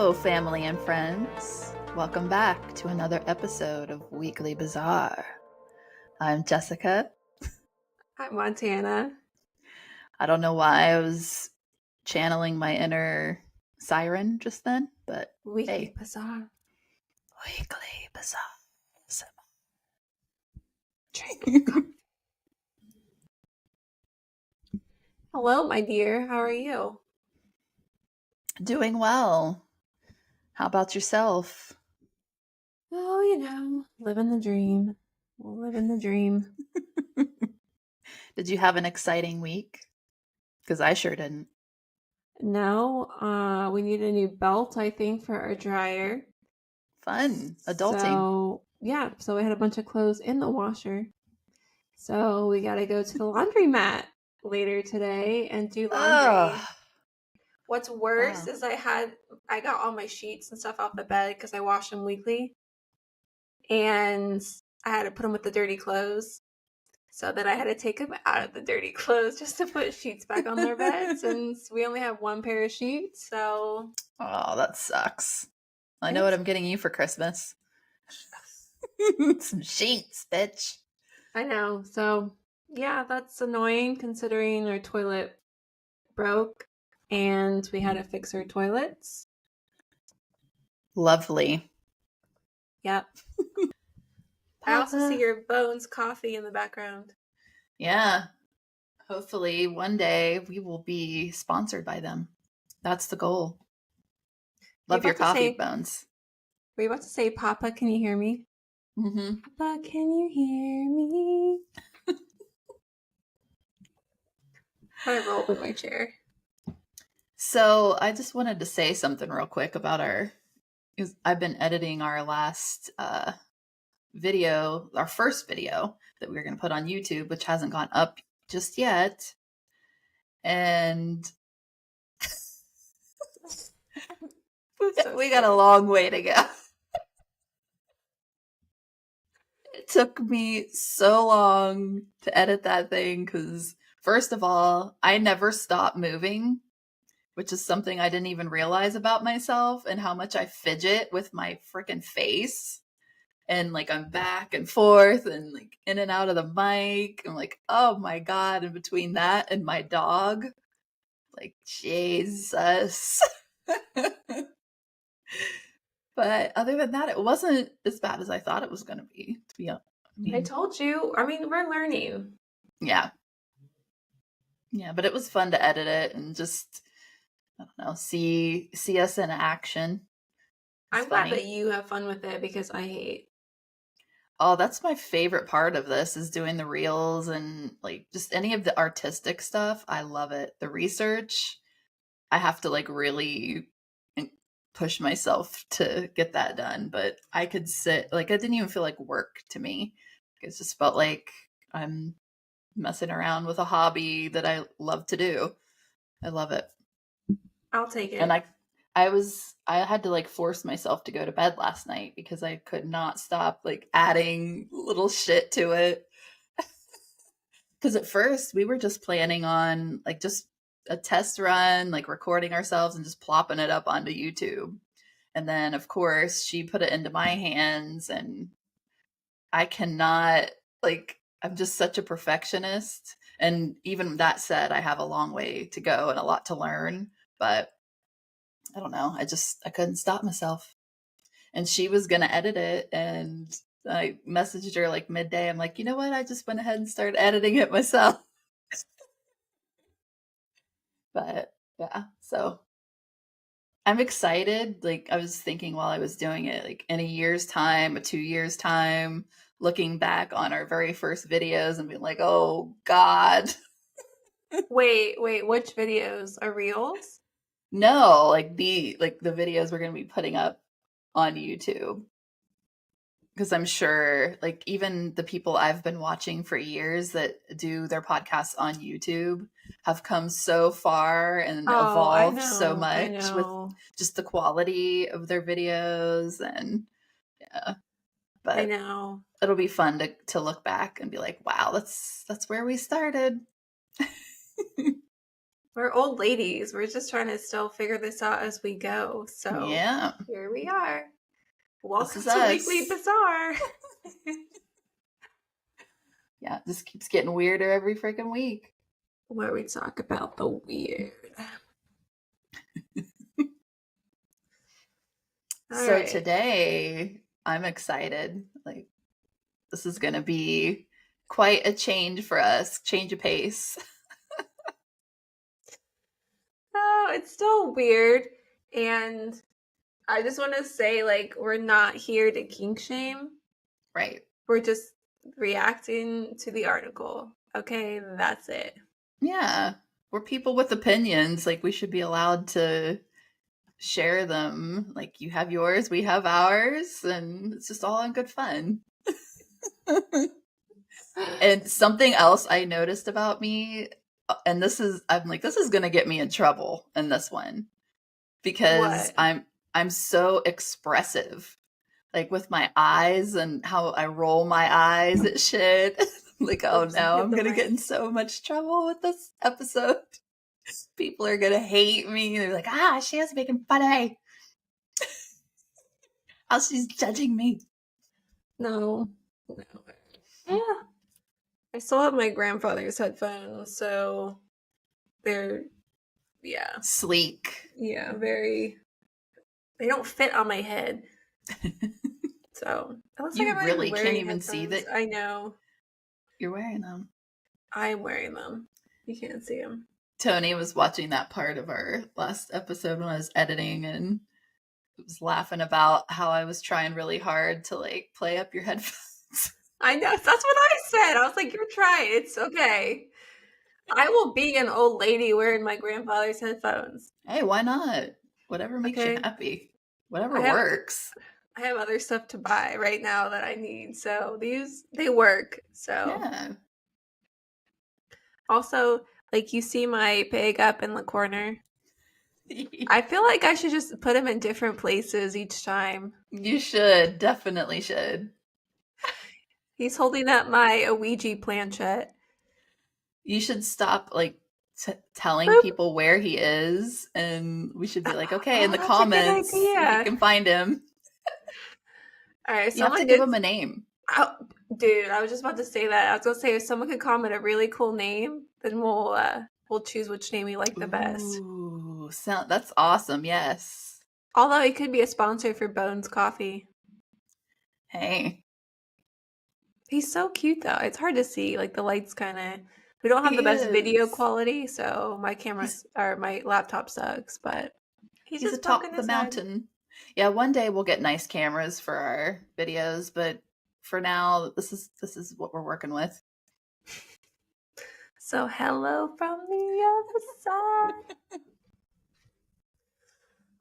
Hello, family and friends. Welcome back to another episode of Weekly Bazaar. I'm Jessica. Hi, Montana. I don't know why I was channeling my inner siren just then, but Weekly hey, Bazaar. Weekly Bazaar. Drink coffee. Hello, my dear. How are you? Doing well. How about yourself? Oh, living the dream. Living the dream. Did you have an exciting week? Because I sure didn't. No, we need a new belt, I think, for our dryer. Fun. Adulting. So we had a bunch of clothes in the washer. So we got to go to the laundromat later today and do laundry. Oh, What's worse wow. is I got all my sheets and stuff off the bed because I wash them weekly. And I had to put them with the dirty clothes. So then I had to take them out of the dirty clothes just to put sheets back on their bed since we only have one pair of sheets. So Oh, that sucks. I know what it's, I'm getting you for Christmas. Some sheets, bitch. I know. So yeah, that's annoying considering our toilet broke and we had to fix our toilets. Lovely. Yep. I also see your Bones coffee in the background. Yeah. Hopefully one day we will be sponsored by them. That's the goal. Were you Love your about to coffee, say, Bones. Papa, can you hear me? Mm-hmm. Papa, can you hear me? I rolled in my chair. So I just wanted to say something real quick about I've been editing our last video, our first video that we were going to put on YouTube, which hasn't gone up just yet. And we got a long way to go. It took me so long to edit that thing because, first of all, I never stop moving, which is something I didn't even realize about myself and how much I fidget with my freaking face. And like I'm back and forth and like in and out of the mic. I'm like, oh my God. And between that and my dog, like, Jesus. But other than that, it wasn't as bad as I thought it was going to be, to be honest. I told you. I mean, we're learning. Yeah. Yeah, but it was fun to edit it and just, I don't know, see us in action. It's I'm glad funny. that you have fun with it because I hate. Oh, that's my favorite part of this is doing the reels and like just any of the artistic stuff. I love it. The research, I have to like really push myself to get that done, but I could sit like it didn't even feel like work to me. It just felt like I'm messing around with a hobby that I love to do. I love it. I'll take And it. I had to like force myself to go to bed last night because I could not stop like adding little shit to it. Because at first we were just planning on like just a test run, like recording ourselves and just plopping it up onto YouTube. And then of course she put it into my hands and I cannot like I'm just such a perfectionist. And even that said, I have a long way to go and a lot to learn. But I don't know. I couldn't stop myself. And she was gonna edit it, and I messaged her like midday. I'm like, you know what? I just went ahead and started editing it myself. But yeah, so I'm excited. Like I was thinking while I was doing it, like in a year's time, a 2 years time, looking back on our very first videos and being like, oh God. Wait, which videos are reels? No, like the videos we're gonna be putting up on YouTube. Because I'm sure like even the people I've been watching for years that do their podcasts on YouTube have come so far and Oh, evolved so I much with know, just the quality of their videos and yeah. I But know. it'll be fun to look back and be like, wow, that's where we started. We're old ladies. We're just trying to still figure this out as we go. So Yeah, here we are. this Welcome is to Weekly us. Bazaar, Yeah, it just keeps getting weirder every freaking week. where we talk about the weird. All So right. today, I'm excited. Like, this is going to be quite a change for us, change of pace. Oh, it's still weird. And I just want to say, like, we're not here to kink shame. Right. We're just reacting to the article. Okay, that's it. Yeah. We're people with opinions. Like, we should be allowed to share them. Like, you have yours, we have ours, and it's just all in good fun. And something else I noticed about me, and I'm like, this is going to get me in trouble in this one because What? I'm so expressive, like with my eyes and how I roll my eyes at shit. Like, oh Oops, I no, hit I'm the gonna get in mic. so much trouble with this episode. People are gonna hate me. They're like, ah, she was making fun of me. How she's judging me. No. No. Yeah. I still have my grandfather's headphones, so they're, yeah. Sleek. Yeah, very. They don't fit on my head. So it looks like You I'm not even really can't wearing even see headphones. that I know. you're wearing them. I'm wearing them. You can't see them. Tony was watching that part of our last episode when I was editing and was laughing about how I was trying really hard to like play up your headphones. I know. That's what I said. I was like, you're trying. It's okay. I will be an old lady wearing my grandfather's headphones. Hey, why not? Whatever makes you Okay. happy. Whatever I have works. I have other stuff to buy right now that I need. So these they work. So Yeah. also, like you see my pig up in the corner. I feel like I should just put him in different places each time. You should. Definitely should. He's holding up my Ouija planchette. You should stop like telling Boop. people where he is, and we should be like, okay, in Oh, the that's a good comments, if you idea. can find him, All right, you have to someone give him gets. a name. Oh, dude, I was just about to say that. I was gonna say if someone could comment a really cool name, then we'll choose which name we like the best. Ooh, that's awesome. Yes. Although it could be a sponsor for Bones Coffee. Hey, He's so cute though. It's hard to see. Like the lights kind of. We don't have the he best video is. quality, so my He's camera's or my laptop sucks. But he's he's just poking atop the his head. mountain. Yeah, one day we'll get nice cameras for our videos, but for now, this is what we're working with. So hello from the other side.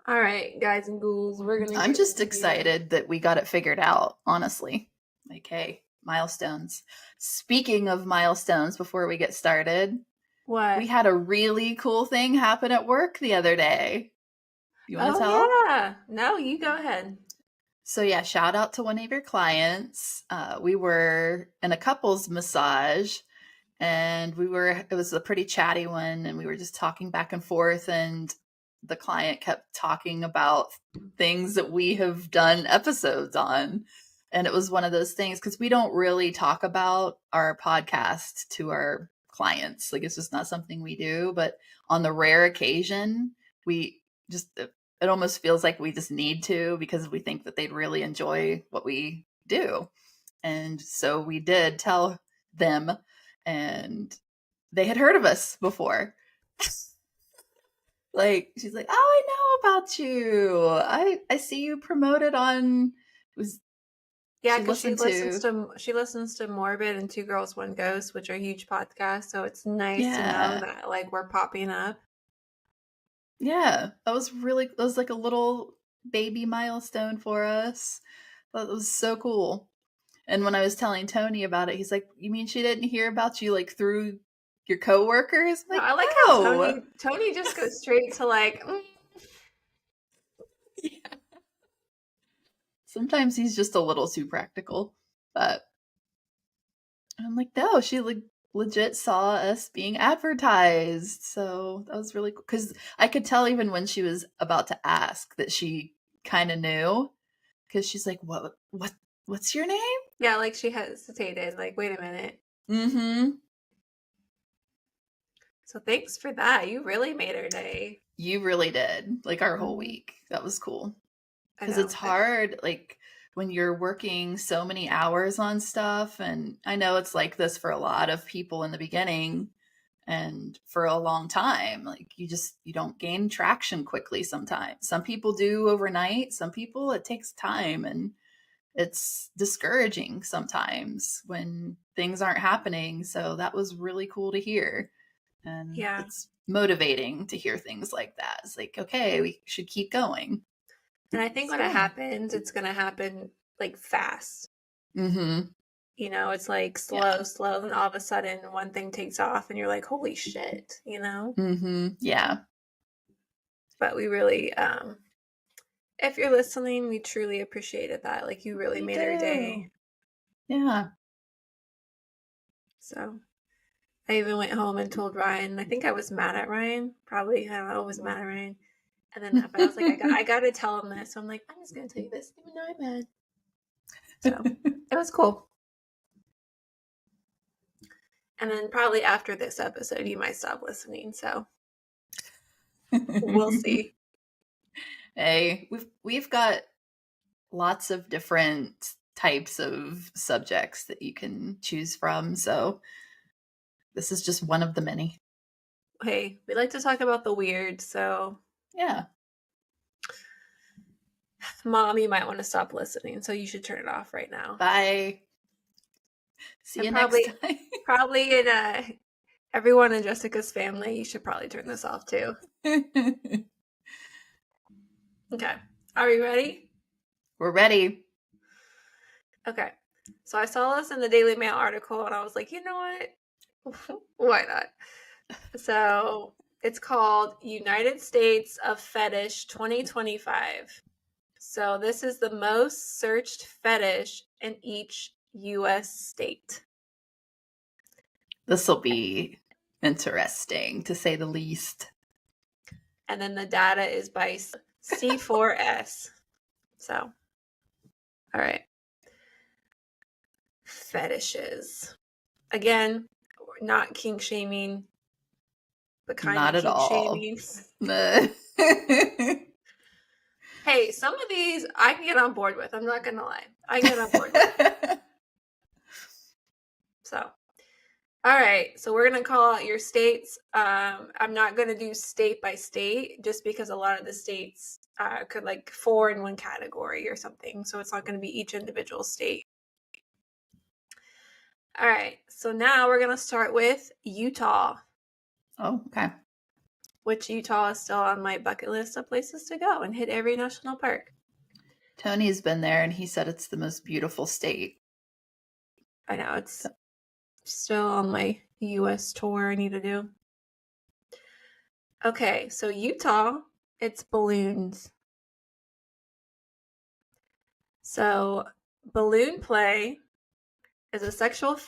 All right, guys and ghouls, we're gonna I'm get just into here. excited that we got it figured out, honestly. Like, hey, milestones. Speaking of milestones, before we get started, we What? had a really cool thing happen at work the other day. You want to Oh tell? yeah. No, you go ahead. So, yeah, shout out to one of your clients. We were in a couples massage and it was a pretty chatty one, and we were just talking back and forth, and the client kept talking about things that we have done episodes on. And it was one of those things because we don't really talk about our podcast to our clients. Like, it's just not something we do. But on the rare occasion, we just, it almost feels like we just need to because we think that they'd really enjoy what we do. And so we did tell them, and they had heard of us before. Like, she's like, oh, I know about you. I see you promoted on, was Yeah, she because listened to, she listens to Morbid and Two Girls One Ghost, which are huge podcasts. So it's nice to know yeah. that like we're popping up. Yeah. That was like a little baby milestone for us. That was so cool. And when I was telling Tony about it, he's like, you mean she didn't hear about you like through your coworkers? I'm No, like, I like how no. Tony just goes straight to like. Sometimes he's just a little too practical. But I'm like, no, she like legit saw us being advertised. So that was really cool. Because I could tell even when she was about to ask that she kind of knew. Because she's like, what's your name? Yeah, like she hesitated, like, wait a minute. Mm-hmm. So thanks for that. You really made her day. You really did. Like our whole Mhm. week. That was cool. I Because it's know. hard, like when you're working so many hours on stuff. And I know it's like this for a lot of people in the beginning and for a long time. Like you don't gain traction quickly sometimes. Some people do overnight, some people it takes time, and it's discouraging sometimes when things aren't happening. So that was really cool to hear. And Yeah. it's motivating to hear things like that. It's like, okay, we should keep going. And I think It's when it fun. happens, it's going to happen like fast. Mm-hmm. You know, it's like Yeah. slow, slow, and all of a sudden one thing takes off and you're like, holy shit, you know? Mm-hmm. Yeah. But we really, if you're listening, we truly appreciated that. Like, you really We made our day. do. Yeah. So I even went home and told Ryan. I think I was mad at Ryan. Probably, I don't know, I was mad at Ryan. And then, but I was like, I got to tell him this. So I'm like, I'm just gonna tell you this, even though I'm mad. So it was cool. And then probably after this episode, you might stop listening. So we'll see. Hey, we've got lots of different types of subjects that you can choose from. So this is just one of the many. Hey, we like to talk about the weird. So, Yeah. Mom, you might want to stop listening. So you should turn it off right now. Bye. See And you next time. probably in everyone in Jessica's family, you should probably turn this off too. Okay. Are we ready? We're ready. Okay. So I saw this in the Daily Mail article and I was like, you know what? Why not? So it's called United States of Fetish 2025. So this is the most searched fetish in each US state. This will be interesting to say the least. And then the data is by C4S. So, all right. Fetishes. Again, we're not kink shaming, the kind Not of at kink all. shaming. Hey, some of these I can get on board with. I'm not gonna lie. I can get on board with. So, all right. So we're gonna call out your states. I'm not gonna do state by state just because a lot of the states could like four in one category or something. So it's not gonna be each individual state. All right. So now we're gonna start with Utah, Oh, okay. which Utah is still on my bucket list of places to go and hit every national park. Tony's been there and he said it's the most beautiful state. I know it's still on my US tour I need to do. Okay, so Utah, it's balloons. So balloon play is a sexual.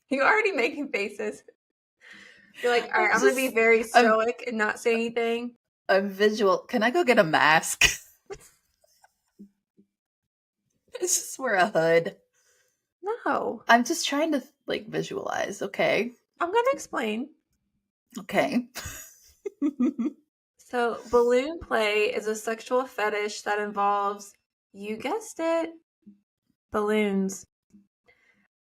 You're already making faces. You're like, all right, I'm gonna be very I'm stoic and not say anything. I'm visual. Can I go get a mask? Just wear a hood. No, I'm just trying to like visualize. Okay. I'm gonna explain. Okay. So balloon play is a sexual fetish that involves, you guessed it, balloons.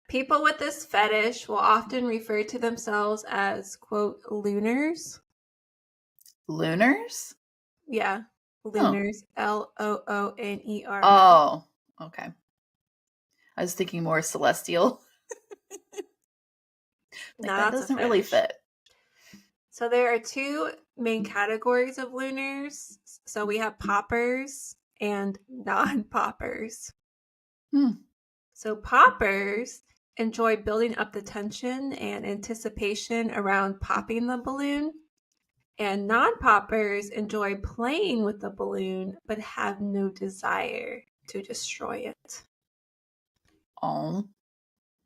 People with this fetish will often refer to themselves as, quote, looners. Lunars? Yeah, Oh. looners. Looners. Oh. Okay. I was thinking more celestial. Like Now that that's a doesn't really fetish. fit. So there are two main categories of looners. So we have poppers and non-poppers. Hmm. So poppers enjoy building up the tension and anticipation around popping the balloon. And non-poppers enjoy playing with the balloon but have no desire to destroy it. Oh.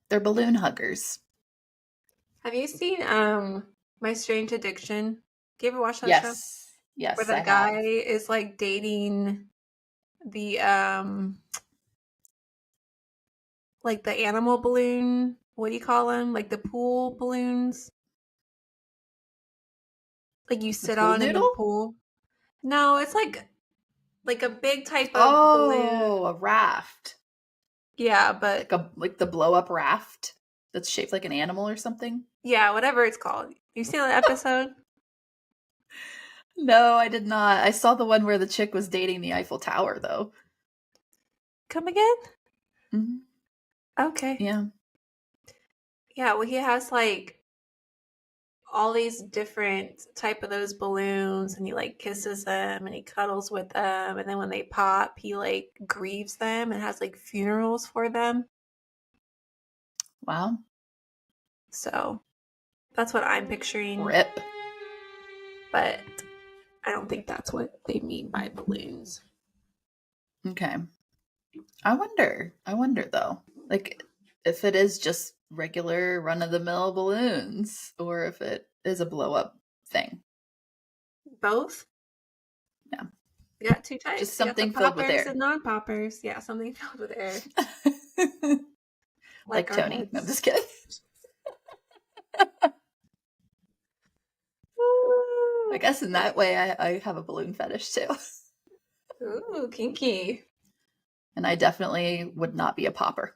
They're balloon huggers. Have you seen My Strange Addiction? Do you ever watch that show? Yes. Where Yes, the I guy have. is like dating the like the animal balloon. What do you call them? Like the pool balloons? Like you The sit pool on in the noodle? pool. No, it's like a big type of balloon. Oh, a raft. Yeah, but Like the blow up raft that's shaped like an animal or something. yeah, whatever it's called. You seen that episode? No, I did not. I saw the one where the chick was dating the Eiffel Tower though. Come again? Hmm. Okay. Yeah. Yeah, well he has like all these different type of those balloons and he like kisses them and he cuddles with them and then when they pop he like grieves them and has like funerals for them. Wow. So that's what I'm picturing, Rip. but I don't think that's what they mean by balloons. Okay. I wonder though. Like if it is just regular run of the mill balloons or if it is a blow up thing. Both. Yeah. You got two Just types. You got the something filled with poppers air. and non-poppers. Yeah, something filled with air, like Like our Tony. No, I'm heads. just kidding. I guess in that way I have a balloon fetish too. Ooh, kinky. And I definitely would not be a popper.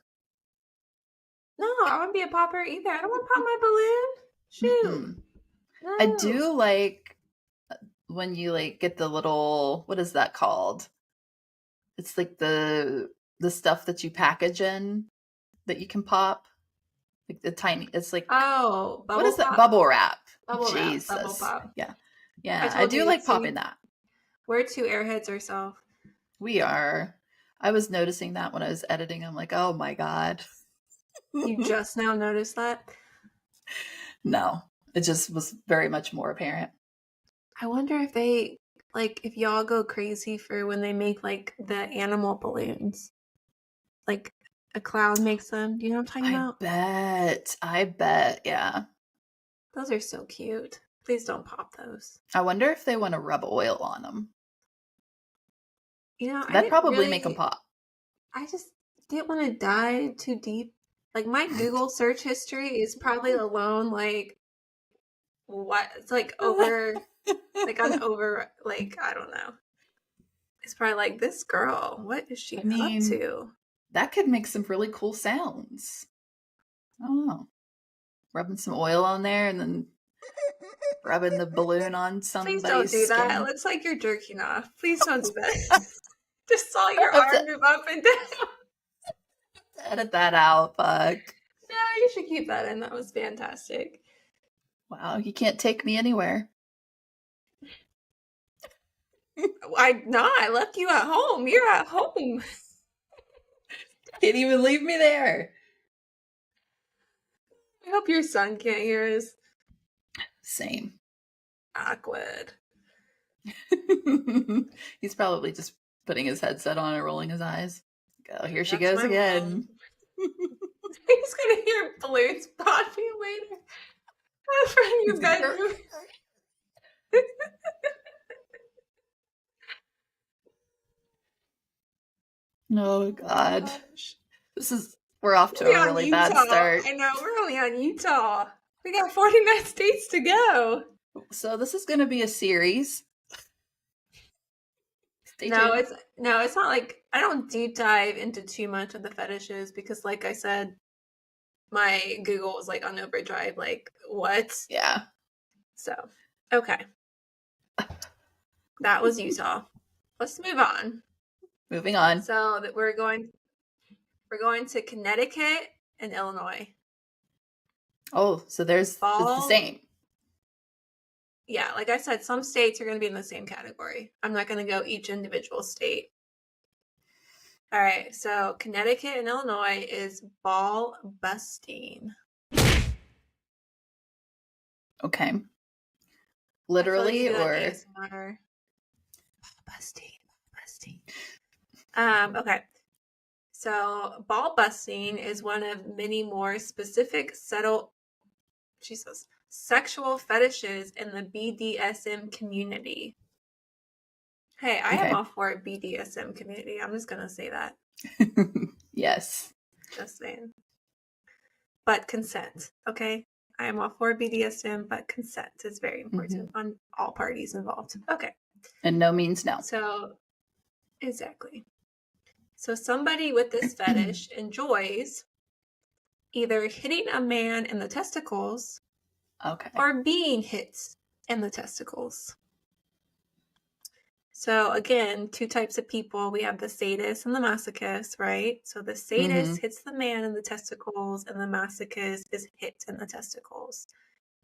No, I wouldn't be a popper either. I don't want to pop my balloon. Shoot. Mm-mm. I No. do like when you like get the little, what is that called? It's like the stuff that you package in that you can pop. Like the tiny, it's like, Oh, what bubble is that? pop? Bubble wrap. Bubble wrap, bubble Jesus. pop. Yeah. I Yeah. I told do you, like see, popping that. we're two airheads ourselves. We are. I was noticing that when I was editing. I'm like, oh my God. You just now noticed that? No, it just was very much more apparent. I wonder if they, like, if y'all go crazy for when they make, like, the animal balloons. Like, a clown makes them. Do you know what I'm talking I about? bet. I bet. Yeah. Those are so cute. Please don't pop those. I wonder if they want to rub oil on them. You know, That'd probably make them pop. I just didn't want to dive too deep. Like, my Google search history is probably alone, like, what? It's like over, like, on over, like, I don't know. It's probably like, this girl, what is I she up mean, to? that could make some really cool sounds. I don't know. Rubbing some oil on there and then rubbing the balloon on Please don't somebody's do that. It skin. looks like you're jerking off. Please don't do that. Just saw I your have arm to move up and down. edit that out. Fuck. No, you should keep that in. That was fantastic. Wow, you can't take me anywhere. I left you at home. You're at home. Can't even leave me there. I hope your son can't hear us. Same. Awkward. He's probably just putting his headset on and rolling his eyes. Oh, here she That's goes my mom. again. He's gonna hear balloons popping later. From your bedroom. Oh Oh my God. gosh. We're off to We're a on really bad Utah. start. I know, we're only on Utah. We got 49 states to go. So this is going to be a series. Stay No, tuned. it's not like I don't deep dive into too much of the fetishes because like I said, my Google was like on overdrive, like what? Yeah. So okay. That was Utah. Let's move on. Moving on. So that we're going to Connecticut and Illinois. Oh, so it's the Ball. same. Yeah, like I said, some states are going to be in the same category. I'm not going to go each individual state. All right, so Connecticut and Illinois is ball busting. Okay. I feel like you Literally do that or ASMR. Ball busting, ball busting. Okay. So ball busting is one of many more specific Jesus. Sexual fetishes in the BDSM community. Hey, I am Okay. all for a BDSM community. I'm just gonna say that. Yes. Just saying. But consent, okay? I am all for BDSM, but consent is very important on all parties involved. Okay. And no means no. So, exactly. So, somebody with this fetish enjoys either hitting a man in the testicles Okay. or being hit in the testicles. So again, two types of people. We have the sadist and the masochist, right? So the sadist hits the man in the testicles and the masochist is hit in the testicles.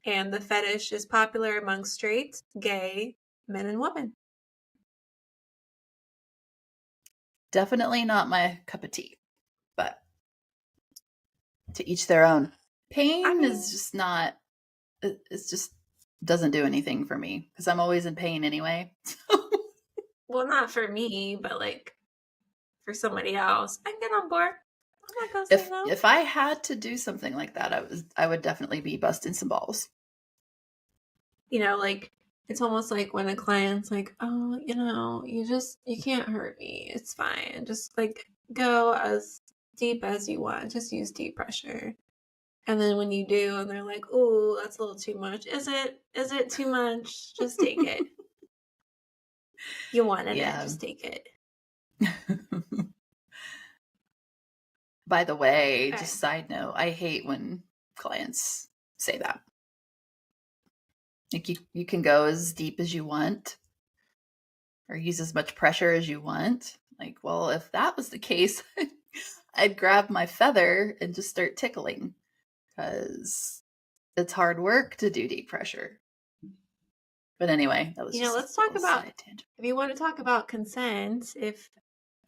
And the fetish is popular among straight, gay, men and women. Definitely not my cup of tea, but to each their own. I Pain mean, is just not, it's just doesn't do anything for me because I'm always in pain anyway. well, not for me, but like for somebody else. I can get on board. I'm not gonna say no. If I had to do something like that, I would definitely be busting some balls. Like it's almost like when a client's like, oh, you can't hurt me. It's fine. Just like go as deep as you want. Just use deep pressure. And then when you do, and they're like, oh, that's a little too much. Is it? Is it too much? Just take it. You wanted it. Yeah. Just take it. By the way, Okay. just side note, I hate when clients say that. Like you can go as deep as you want or use as much pressure as you want. Like, well, if that was the case, I'd grab my feather and just start tickling because it's hard work to do deep pressure. But anyway, that was just a Let's talk little about side tangent. if you want to talk about consent. If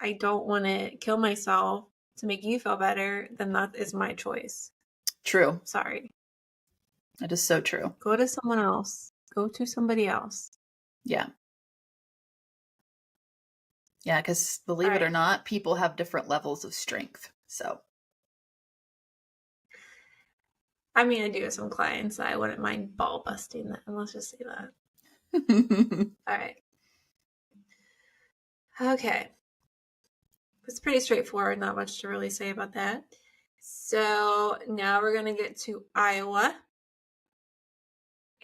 I don't want to kill myself to make you feel better, then that is my choice. True. Sorry. That is so true. Go to someone else. Go to somebody else. Yeah. Yeah, because All believe it or right. not, people have different levels of strength. So, I mean, I do have some clients that I wouldn't mind ball busting them. Let's just say that. All right. Okay. It's pretty straightforward. Not much to really say about that. So now we're going to get to Iowa.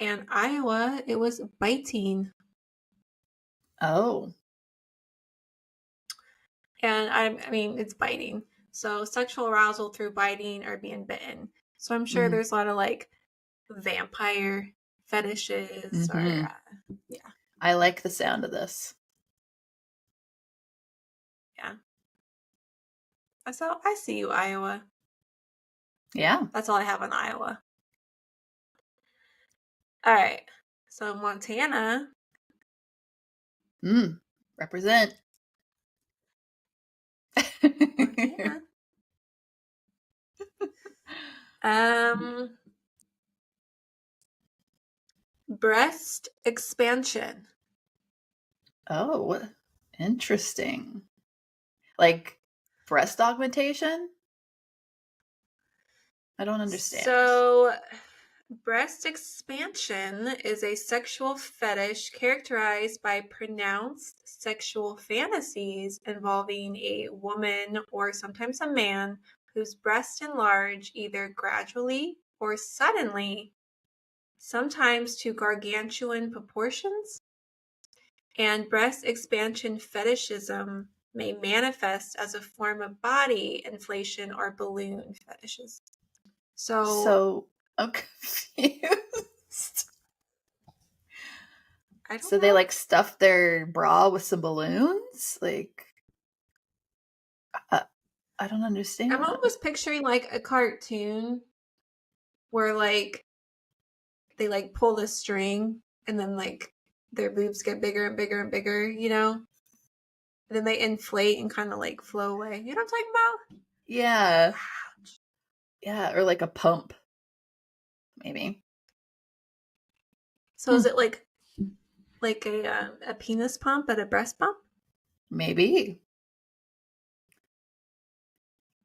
And Iowa, it was biting. oh. And I mean, it's biting. So sexual arousal through biting or being bitten. So I'm sure Mm-hmm. there's a lot of like vampire fetishes or, Mm-hmm. yeah, I like the sound of this. yeah. So I see you, Iowa. Yeah. That's all I have on Iowa. All right. So Montana. Represent. Montana. Um, breast expansion. Oh, interesting. Like breast augmentation? I don't understand. So, breast expansion is a sexual fetish characterized by pronounced sexual fantasies involving a woman or sometimes a man whose breasts enlarge either gradually or suddenly, sometimes to gargantuan proportions. And breast expansion fetishism may manifest as a form of body inflation or balloon fetishes. So So I'm confused. I don't So they know. like stuff their bra with some balloons? Like, I don't I'm understand. almost picturing like a cartoon where like they like pull the string and then like their boobs get bigger and bigger and bigger, And then they inflate and kind of like flow away. You know what I'm talking about? Yeah. Yeah. Or like a pump, maybe. So Hmm. is it like a penis pump but a breast pump? Maybe.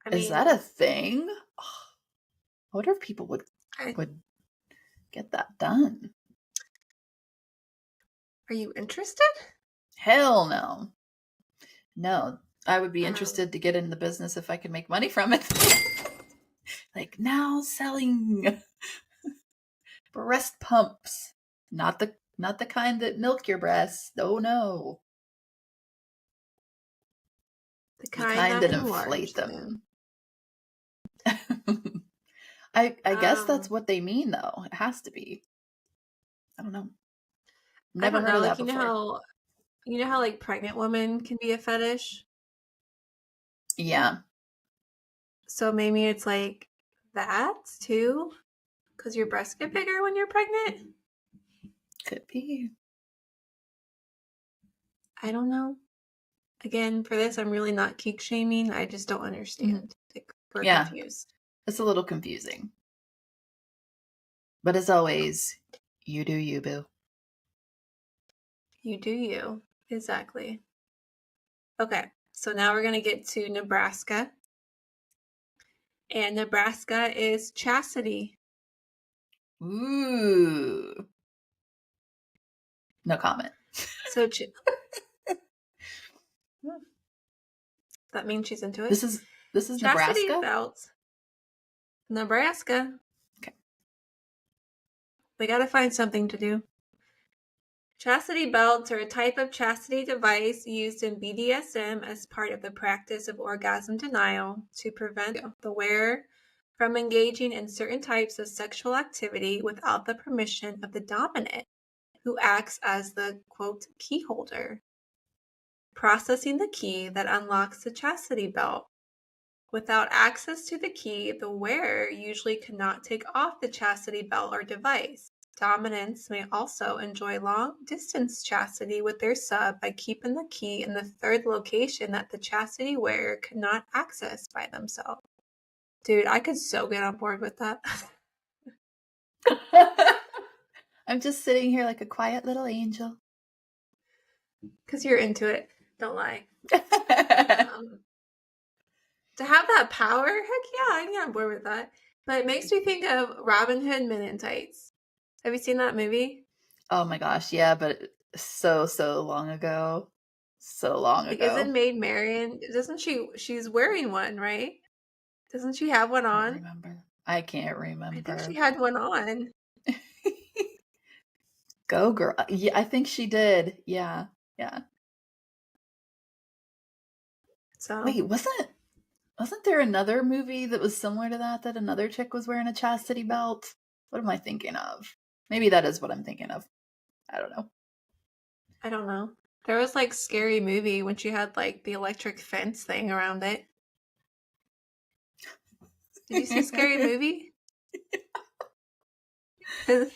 I Is that a mean, thing? I wonder if people would I would get that done. Are you interested? Hell no. No, I would be interested to get in the business if I could make money from it. Like now selling breast pumps. Not the kind that milk your breasts. Oh no. The The kind kind that that enlarge inflate them. them. I guess that's Um, what they mean though. It has to be. I don't know. I Never don't heard know. of Like that before. you know how like pregnant women can be a fetish. Yeah, So maybe it's like that too, because your breasts get bigger when you're pregnant. could be. I don't know. Again, for this, I'm really not kink shaming. I just don't Mhm. understand. Like, we're Yeah, confused. it's a little confusing. But as always, you do you, boo. You do you. Exactly. Okay, so now we're going to get to Nebraska. And Nebraska is chastity. Ooh. No comment. So that means she's into it. This is Chastity Nebraska? belts. Nebraska. Okay. We got to find something to do. Chastity belts are a type of chastity device used in BDSM as part of the practice of orgasm denial to prevent the wearer from engaging in certain types of sexual activity without the permission of the dominant, who acts as the quote key holder, processing the key that unlocks the chastity belt. Without access to the key, the wearer usually cannot take off the chastity belt or device. Dominants may also enjoy long-distance chastity with their sub by keeping the key in the third location that the chastity wearer cannot access by themselves. Dude, I could so get on board with that. I'm just sitting here like a quiet little angel. Because you're into it. Don't lie. Um, to have that power, heck yeah, I can get on board with that. But it makes me think of Robin Hood Men in Tights. Have you seen that movie? Oh my gosh, yeah, but so long ago. So long Like, isn't ago. Maid Marian? Doesn't she's wearing one, right? Doesn't she have one I don't on? remember. I can't I think she remember. had one on. Go girl. Yeah, I think she did. Yeah. Yeah. So Wait, wasn't there another movie that was similar to that another chick was wearing a chastity belt? What am I thinking of? Maybe that is what I'm thinking of. I don't know. I don't know. There was like Scary Movie when she had like the electric fence thing around it. Did you see Scary Movie? And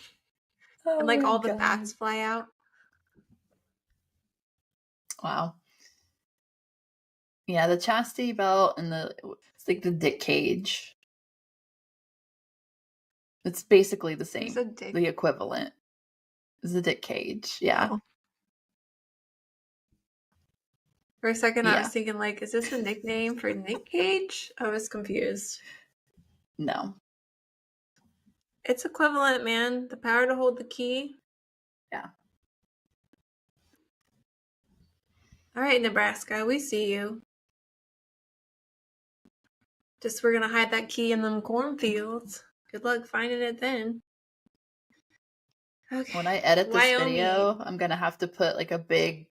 Oh like my all the god. bats fly out. Wow. Yeah, the chastity belt and it's like the dick cage. It's basically the There's same. a dick. The equivalent is the dick cage. Yeah. Oh. For a second, I was Yeah. thinking, like, is this a nickname for Nick Cage? I was confused. No. It's equivalent, man. The power to hold the key. Yeah. All right, Nebraska, we see you. Just we're gonna hide that key in them cornfields. Good luck finding it then. Okay. When I edit this video, Wyoming. I'm gonna have to put like a big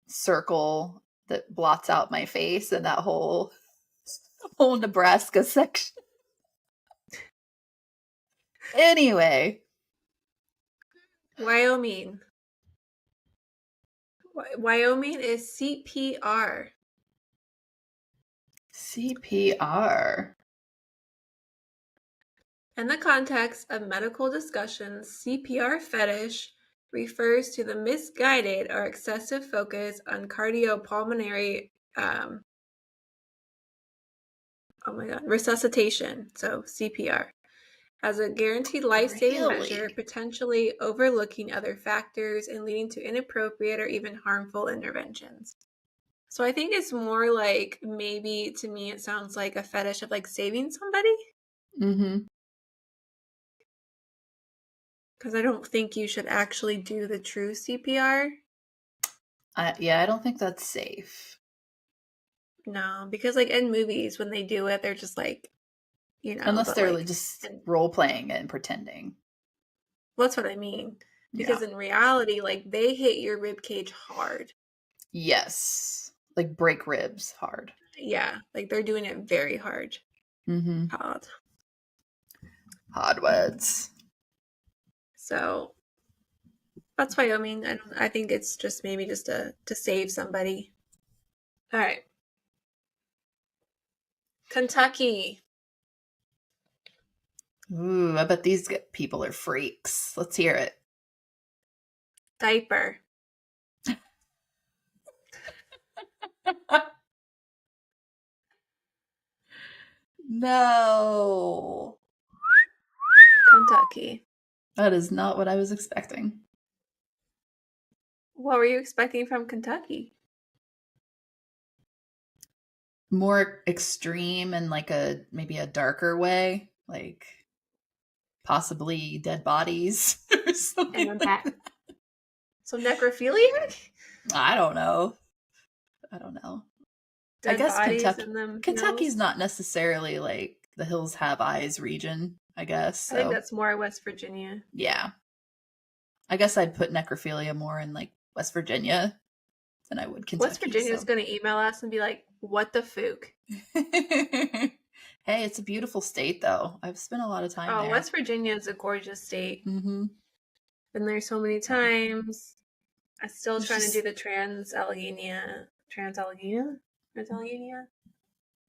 circle that blots out my face and that whole Nebraska section. Anyway, Wyoming. Wyoming is CPR. CPR. In the context of medical discussions, CPR fetish refers to the misguided or excessive focus on cardiopulmonary resuscitation, so CPR, as a guaranteed life-saving measure, Really? potentially overlooking other factors and leading to inappropriate or even harmful interventions. So I think it's more like, maybe to me it sounds like a fetish of like saving somebody. Mm-hmm. Because I don't think you should actually do the true CPR. Yeah, I don't think that's safe. No, because like in movies, when they do it, they're just like, Unless but they're like, just and role playing it and pretending. well, that's what I mean. Yeah. Because in reality, like they hit your rib cage hard. Yes. Like break ribs hard. Yeah, like they're doing it very hard. Mm-hmm. Hard. Hard words. So that's why I think it's just maybe just to save somebody. All right, Kentucky Ooh, I bet these people are freaks. Let's hear it. diaper. No. Kentucky. That is not what I was expecting. What were you expecting from Kentucky? More extreme and like maybe a darker way, like possibly dead bodies or And something then like back. that. So necrophiliac? I don't know. I don't know. I Dead guess bodies in them Kentucky's hills? not necessarily like the hills have eyes region, I guess. I think So, that's more West Virginia. yeah. I guess I'd put necrophilia more in like West Virginia than I would West Kentucky. Virginia is So, going to email us and be like, what the fook? hey, it's a beautiful state though. I've spent a lot of time Oh, there. West Virginia is a gorgeous state. Mm-hmm. Been there so many Yeah. times. I'm still There's trying to do just the Trans-Alleghenia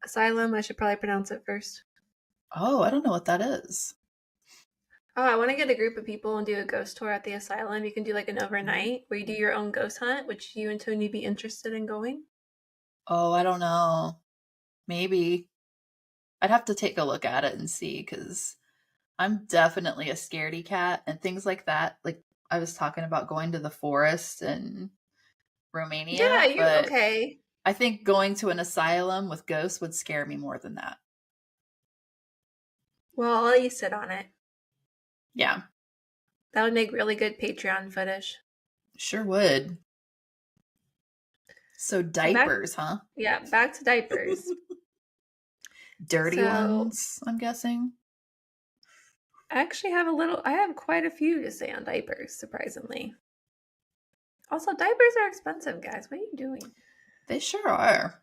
Asylum. I should probably pronounce it first. oh, I don't know what that is. Oh, I want to get a group of people and do a ghost tour at the asylum. You can do like an overnight where you do your own ghost hunt, which you and Tony be interested in going. Oh, I don't know. Maybe I'd have to take a look at it and see because I'm definitely a scaredy cat and things like that. Like I was talking about going to the forest in Yeah, Romania, you but okay? I think going to an asylum with ghosts would scare me more than that. Well, I'll let you sit on it. Yeah, That would make really good Patreon footage. sure would. So So diapers, huh? back to diapers. Dirty So ones, I'm guessing. I actually I have quite a few to say on diapers, surprisingly. Also, diapers are expensive, guys. What are you doing? They sure are.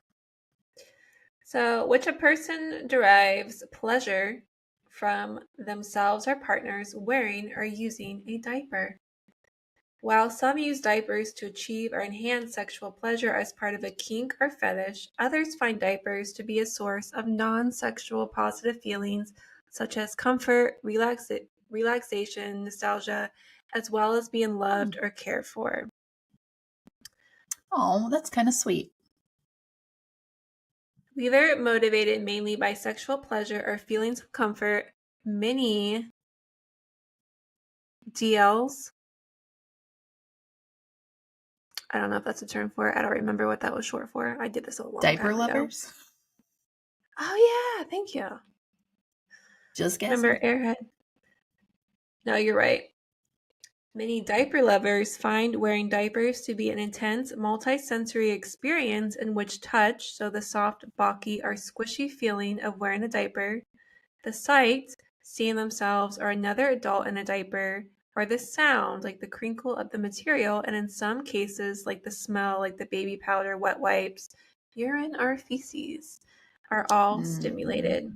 So, which a person derives pleasure from themselves or partners wearing or using a diaper. While some use diapers to achieve or enhance sexual pleasure as part of a kink or fetish, others find diapers to be a source of non sexual positive feelings such as comfort, relaxation, nostalgia, as well as being loved or cared for. Oh, that's kind of sweet. Whether motivated mainly by sexual pleasure or feelings of comfort, many DLs, I don't know if that's a term for it. I don't remember what that was short for. I did this a long Diaper time ago. lovers? Oh, yeah. Thank you. Just Remember guessing. Airhead? No, you're right. Many diaper lovers find wearing diapers to be an intense, multi-sensory experience in which touch, so the soft, balky, or squishy feeling of wearing a diaper, the sight, seeing themselves or another adult in a diaper, or the sound, like the crinkle of the material, and in some cases, like the smell, like the baby powder, wet wipes, urine, or feces, are all Mm. stimulated.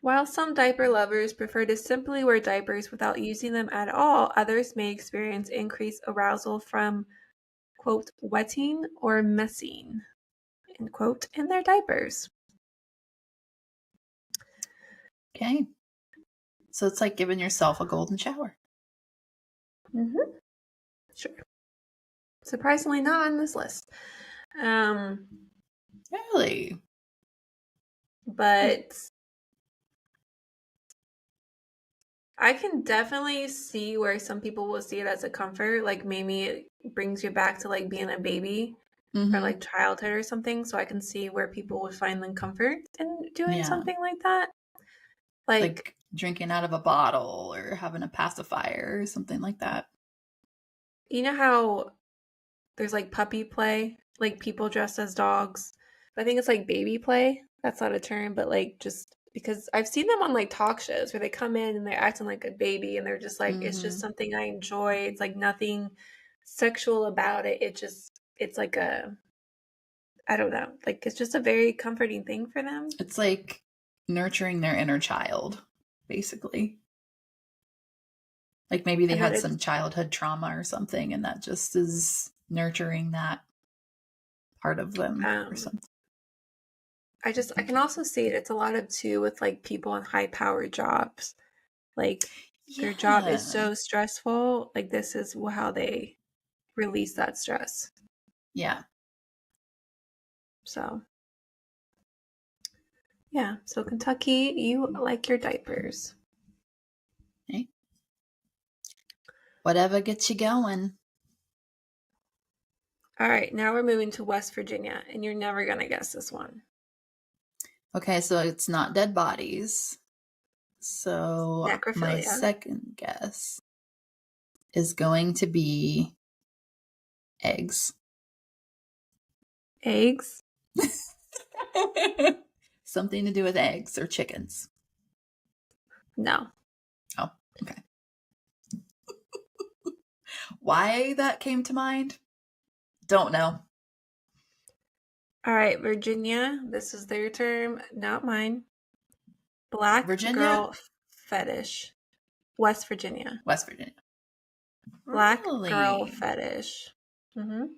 While some diaper lovers prefer to simply wear diapers without using them at all, others may experience increased arousal from, quote, wetting or messing, end quote, in their diapers. Okay. So it's like giving yourself a golden shower. Mm-hmm. Sure. Surprisingly not on this list. Um, Really? but I can definitely see where some people will see it as a comfort. Like maybe it brings you back to like being a baby or Mm-hmm. like childhood or something. So I can see where people would find them comfort in doing Yeah. something like that. Like, Like drinking out of a bottle or having a pacifier or something like that. You know how there's like puppy play, like people dressed as dogs. I think it's like baby play. That's not a term, but like just because I've seen them on like talk shows where they come in and they're acting like a baby and they're just like, it's just Mm-hmm. something I enjoy. It's like nothing sexual about it. It's like a, I don't know, like it's just a very comforting thing for them. It's like nurturing their inner child, basically. Like maybe they And then had it's, some childhood trauma or something, and that just is nurturing that part of them or um, something. I can also see it. It's a lot of too with like people in high powered jobs. Like their job is Yeah. so stressful. Like this is how they release that stress. Yeah. So, yeah. So, Kentucky, you like your diapers. Hey, whatever gets you going. All right. Now we're moving to West Virginia, and you're never going to guess this one. Okay, so it's not dead bodies. So my Necrophilia. second guess is going to be eggs. Eggs? Something to do with eggs or chickens. No. Oh, okay. Why that came to mind? Don't know. All right, Virginia. This is their term, not mine. Black Virginia? girl fetish. West Virginia. West Virginia. Black girl Really? fetish. Mm-hmm.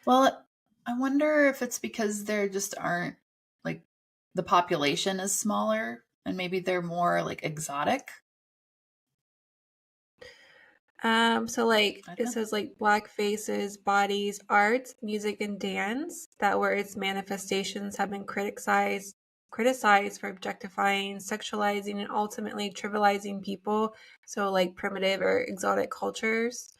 Well, I wonder if it's because there just aren't, like, the population is smaller and maybe they're more like exotic. So like I don't it know. says like black faces, bodies, art, music, and dance that where its manifestations have been criticized for objectifying, sexualizing, and ultimately trivializing people. So like primitive or exotic cultures.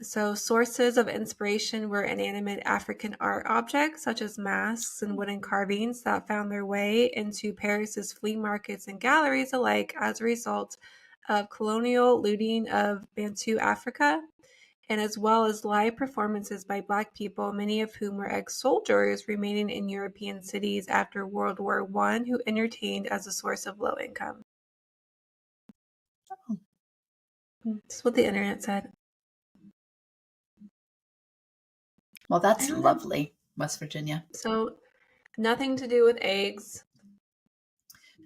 So sources of inspiration were inanimate African art objects such as masks and wooden carvings that found their way into Paris's flea markets and galleries alike as a result of colonial looting of Bantu Africa, and as well as live performances by Black people, many of whom were ex-soldiers remaining in European cities after World War I, who entertained as a source of low income. Oh, That's what the internet said. well, I that's don't know. lovely, West Virginia. So nothing to do with eggs.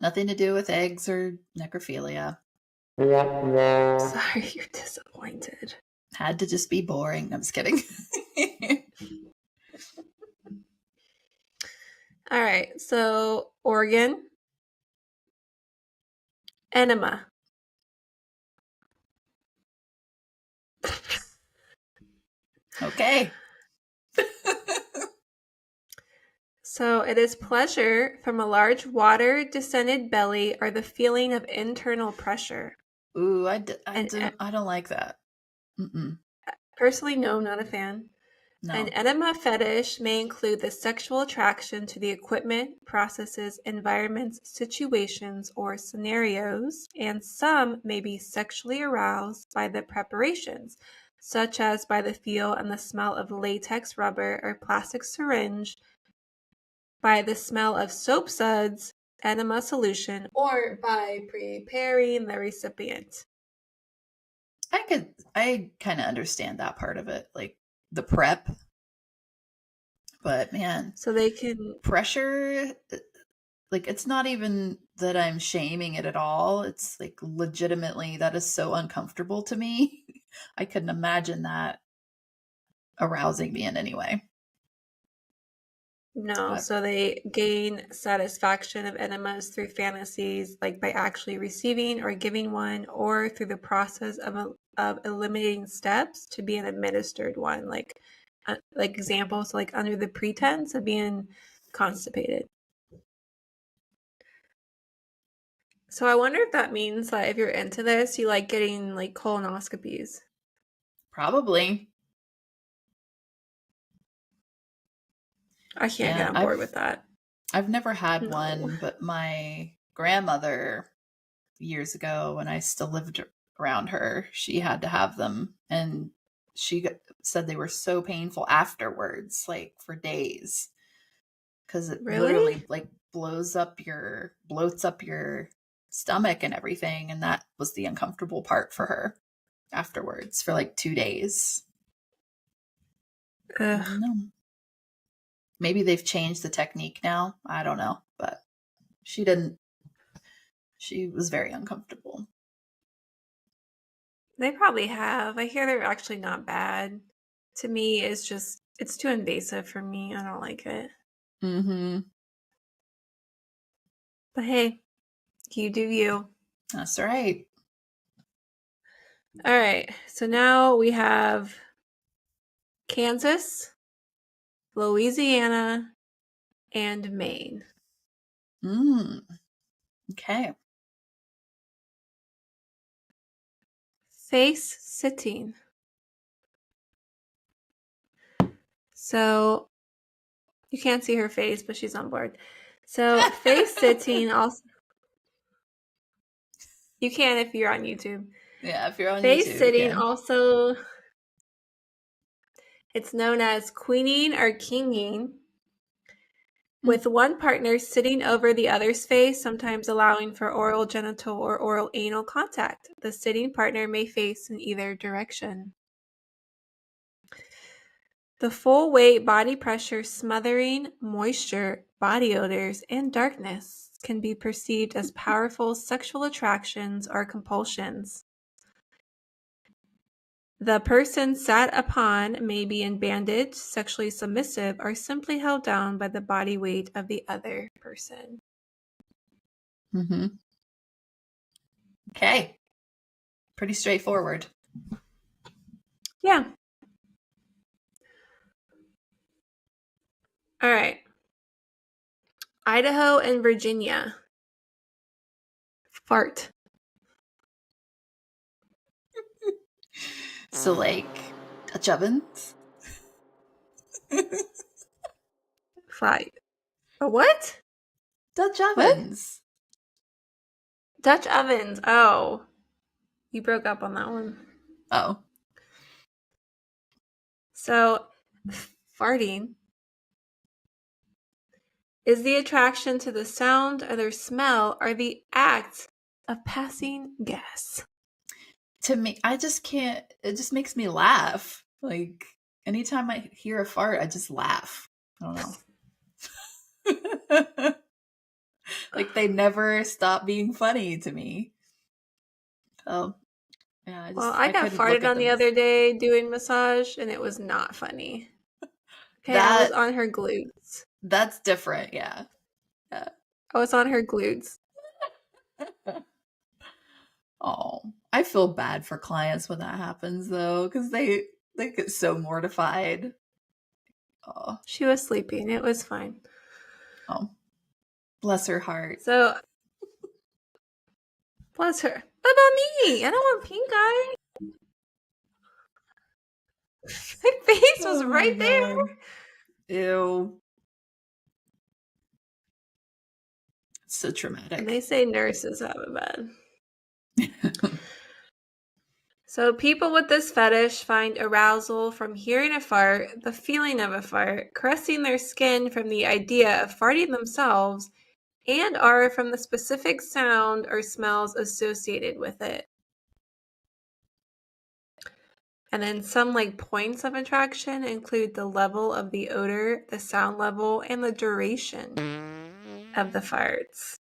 Nothing to do with eggs or necrophilia. Sorry, you're disappointed. Had to just be boring. I'm just kidding. All right, so Oregon, enema. Okay. So it is pleasure from a large water descended belly or the feeling of internal pressure. Ooh, And I don't like that. Mm-mm. personally, no, I'm not a fan. An No. enema fetish may include the sexual attraction to the equipment, processes, environments, situations, or scenarios, and some may be sexually aroused by the preparations, such as by the feel and the smell of latex rubber or plastic syringe, by the smell of soap suds, enema solution, or by preparing the recipient. I kind of understand that part of it, like the prep, but man, So they can, pressure, like it's not even that I'm shaming it at all. It's like legitimately that is so uncomfortable to me. I couldn't imagine that arousing me in any way. no, But so they gain satisfaction of enemas through fantasies, like by actually receiving or giving one, or through the process of eliminating steps to be an administered one, like examples, like under the pretense of being constipated. So I wonder if that means that if you're into this, you like getting like colonoscopies. probably, I can't get yeah, on board with that. I've never had No. one, but my grandmother years ago when I still lived around her, she had to have them, and said they were so painful afterwards, like for days, because it Really? literally like bloats up your stomach and everything, and that was the uncomfortable part for her afterwards for like 2 days. I Ugh. don't know. Maybe they've changed the technique now. I don't know, but she didn't. She was very uncomfortable. They probably have. I hear they're actually not bad. To me, it's too invasive for me. I don't like it. Mm-hmm. But hey, you do you. That's right. All right. So now we have Kansas, Louisiana, and Maine. Okay. Face sitting. So you can't see her face, but she's on board. So face sitting also, you can if you're on YouTube. Yeah, if you're on Face YouTube, you sitting can. also, it's known as queening or kinging, with one partner sitting over the other's face, sometimes allowing for oral genital or oral anal contact. The sitting partner may face in either direction. The full weight body pressure smothering moisture, body odors, and darkness can be perceived as powerful sexual attractions or compulsions. The person sat upon may be in bandage, sexually submissive, or simply held down by the body weight of the other person. Mm-hmm. Okay. Pretty straightforward. Yeah. All right. Idaho and Virginia. Fart. So, like, Dutch ovens? Fight. A what? Dutch What? ovens. Dutch ovens. Oh, you broke up on that one. Oh. So, farting is the attraction to the sound or the smell or the act of passing gas. To me, I just can't, it just makes me laugh. Like, anytime I hear a fart, I just laugh. I don't know. Like, they never stop being funny to me. Oh, yeah, Well, I I got couldn't look farted at on the them. other day doing massage, and it was not funny. Okay, I was That, on her glutes. that's different, yeah. Yeah. I was on her glutes. Oh, I feel bad for clients when that happens though, because they get so mortified. Oh, She was sleeping. It was fine. oh, bless her heart. So, bless her. What about me? I don't want pink eye. My face was Oh my right there. god. Ew. It's so And they traumatic. say nurses have it bad. So people with this fetish find arousal from hearing a fart, the feeling of a fart, caressing their skin from the idea of farting themselves, and are from the specific sound or smells associated with it. And then some like points of attraction include the level of the odor, the sound level, and the duration of the farts.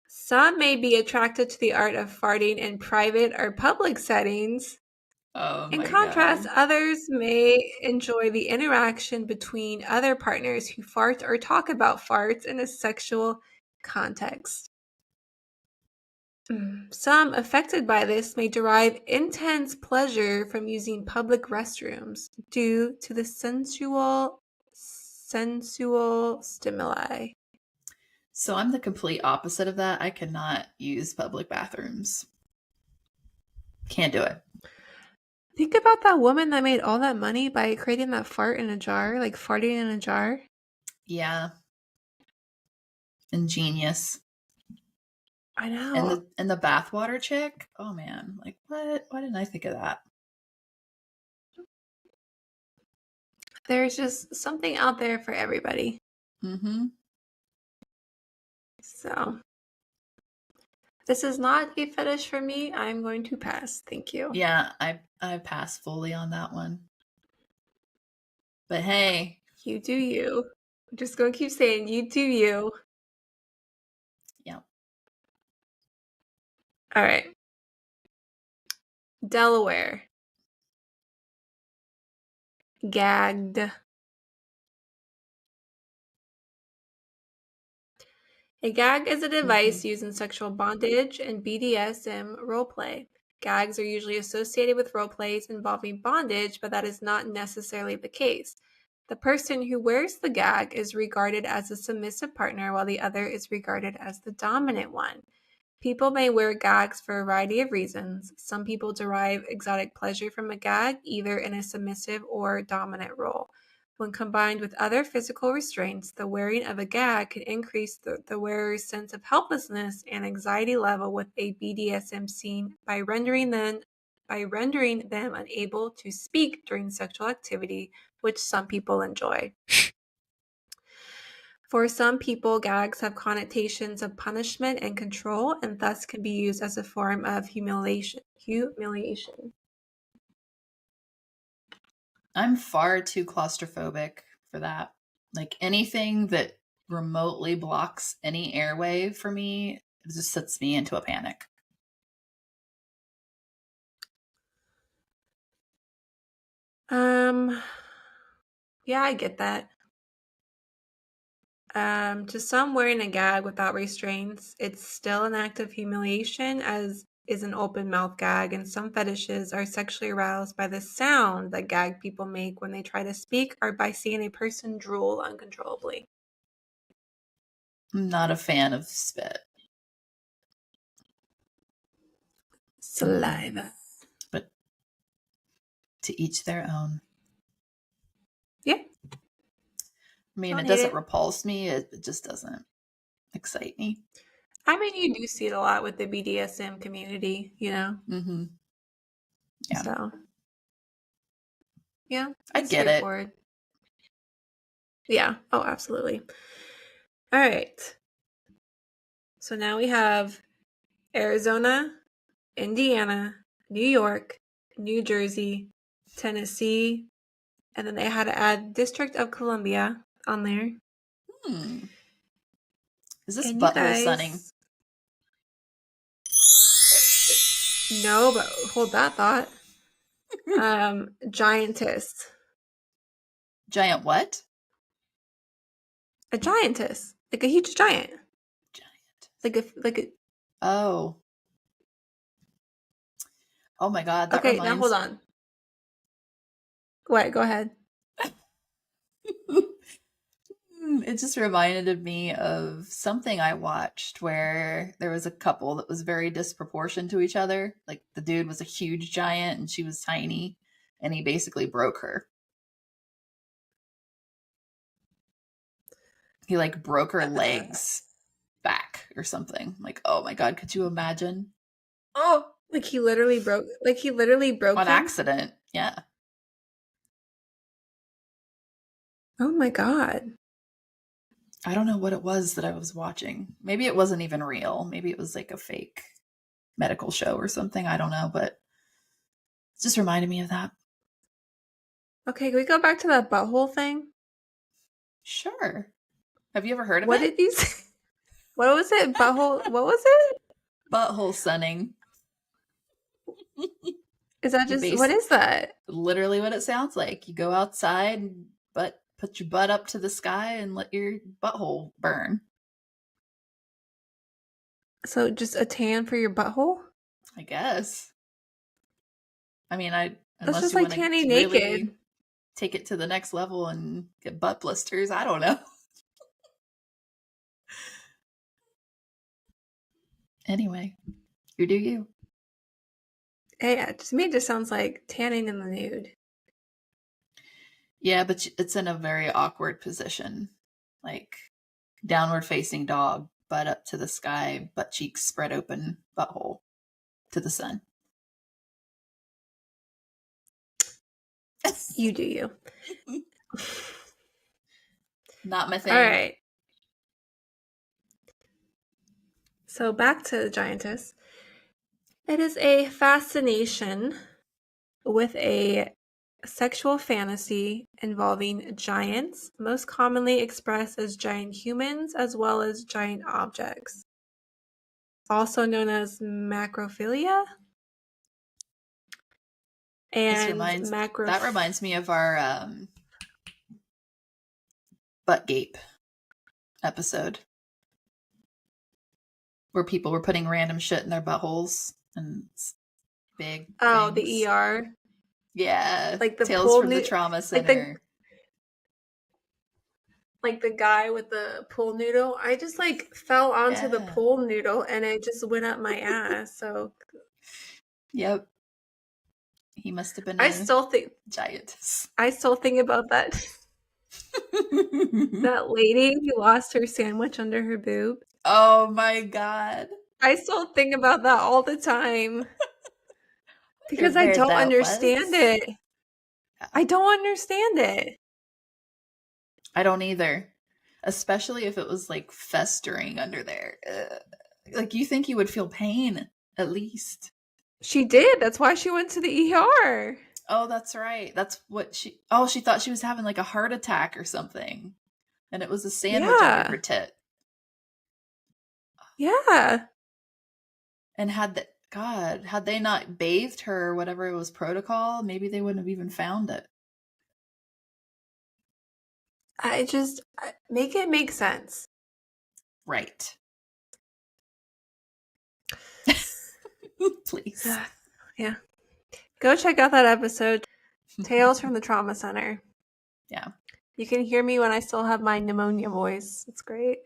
Some may be attracted to the art of farting in private or public settings. Oh In my contrast, god. others may enjoy the interaction between other partners who fart or talk about farts in a sexual context. Some affected by this may derive intense pleasure from using public restrooms due to the sensual stimuli. So I'm the complete opposite of that. I cannot use public bathrooms. Can't do it. Think about that woman that made all that money by creating that fart in a jar, like farting in a jar. Yeah. Ingenious. I And know. the bathwater chick. Oh man, like what? Why didn't I think of that? There's just something out there for everybody. Mm-hmm. So, this is not a fetish for me. I'm going to pass. Thank you. Yeah, I pass fully on that one. But hey, You do you. I'm just going to keep saying, you do you. yeah. All right. Delaware. Gagged. A gag is a Mm-hmm. device used in sexual bondage and BDSM roleplay. Gags are usually associated with roleplays involving bondage, but that is not necessarily the case. The person who wears the gag is regarded as a submissive partner, while the other is regarded as the dominant one. People may wear gags for a variety of reasons. Some people derive exotic pleasure from a gag, either in a submissive or dominant role. When combined with other physical restraints, the wearing of a gag can increase the wearer's sense of helplessness and anxiety level with a BDSM scene by rendering them unable to speak during sexual activity, which some people enjoy. For some people, gags have connotations of punishment and control, and thus can be used as a form of humiliation. I'm far too claustrophobic for that. Like anything that remotely blocks any airway for me, it just sets me into a panic. Yeah, I get that. To some, wearing a gag without restraints, it's still an act of humiliation, as is an open mouth gag, and some fetishes are sexually aroused by the sound that gag people make when they try to speak or by seeing a person drool uncontrollably. I'm not a fan of spit. Saliva. But to each their own. Yeah, I mean, don't it hate doesn't it. repulse me, it just doesn't excite me. I mean, you do see it a lot with the BDSM community, you know? Mm-hmm. Yeah. So, yeah, I it's get it. straightforward. Yeah. Oh, absolutely. All right. So now we have Arizona, Indiana, New York, New Jersey, Tennessee, and then they had to add District of Columbia on there. Hmm. Is this And you butthole sunning? guys, no, but hold that thought. Giantess. Giant what? A giantess. Like a huge giant. Giant. Like a Oh. Oh my God, that okay, now hold reminds. on. What? Go ahead. It just reminded me of something I watched where there was a couple that was very disproportionate to each other. Like the dude was a huge giant and she was tiny, and he basically broke her. He like broke her Uh, legs back or something. Like, oh my God, could you imagine? oh, like he literally broke On him. accident. Yeah. Oh my god. I don't know what it was that I was watching. Maybe it wasn't even real. Maybe it was like a fake medical show or something. I don't know, but it just reminded me of that. Okay, can we go back to that butthole thing? Sure. Have you ever heard of What it? did you say? What was it? Butthole. What was it? Butthole sunning. Is that You just what base is that? literally what it sounds like. You go outside and put your butt up to the sky and let your butthole burn. So just a tan for your butthole? I guess. I mean, I That's unless just you like want tanning to really naked. take it to the next level and get butt blisters, I don't know. Anyway, you do you. Hey, to me, it just sounds like tanning in the nude. Yeah, but it's in a very awkward position, like downward facing dog. butt up to the sky, butt cheeks spread open, butthole to the sun. You do you. Not my thing. All right. So back to the giantess. It is a fascination with a sexual fantasy involving giants, most commonly expressed as giant humans as well as giant objects. Also known as macrophilia. And that reminds me of our butt gape episode where people were putting random shit in their buttholes and big things. The ER. Yeah, like the Tales from the Trauma Center. Like the guy with the pool noodle. I just like fell onto the pool noodle and it just went up my ass. So yep, he must have been giantess. I still think about that. That lady who lost her sandwich under her boob. Oh my god. I still think about that all the time. Because I don't understand it. I don't understand it. I don't either. Especially if it was like festering under there. Like you think you would feel pain at least. She did. That's why she went to the ER. Oh, that's right. That's what she thought she was having like a heart attack or something. And it was a sandwich under her tit. Yeah. And had they not bathed her or whatever it was protocol, maybe they wouldn't have even found it. Make it make sense. Right. Please. Yeah. Go check out that episode, Tales from the Trauma Center. Yeah. You can hear me when I still have my pneumonia voice. It's great.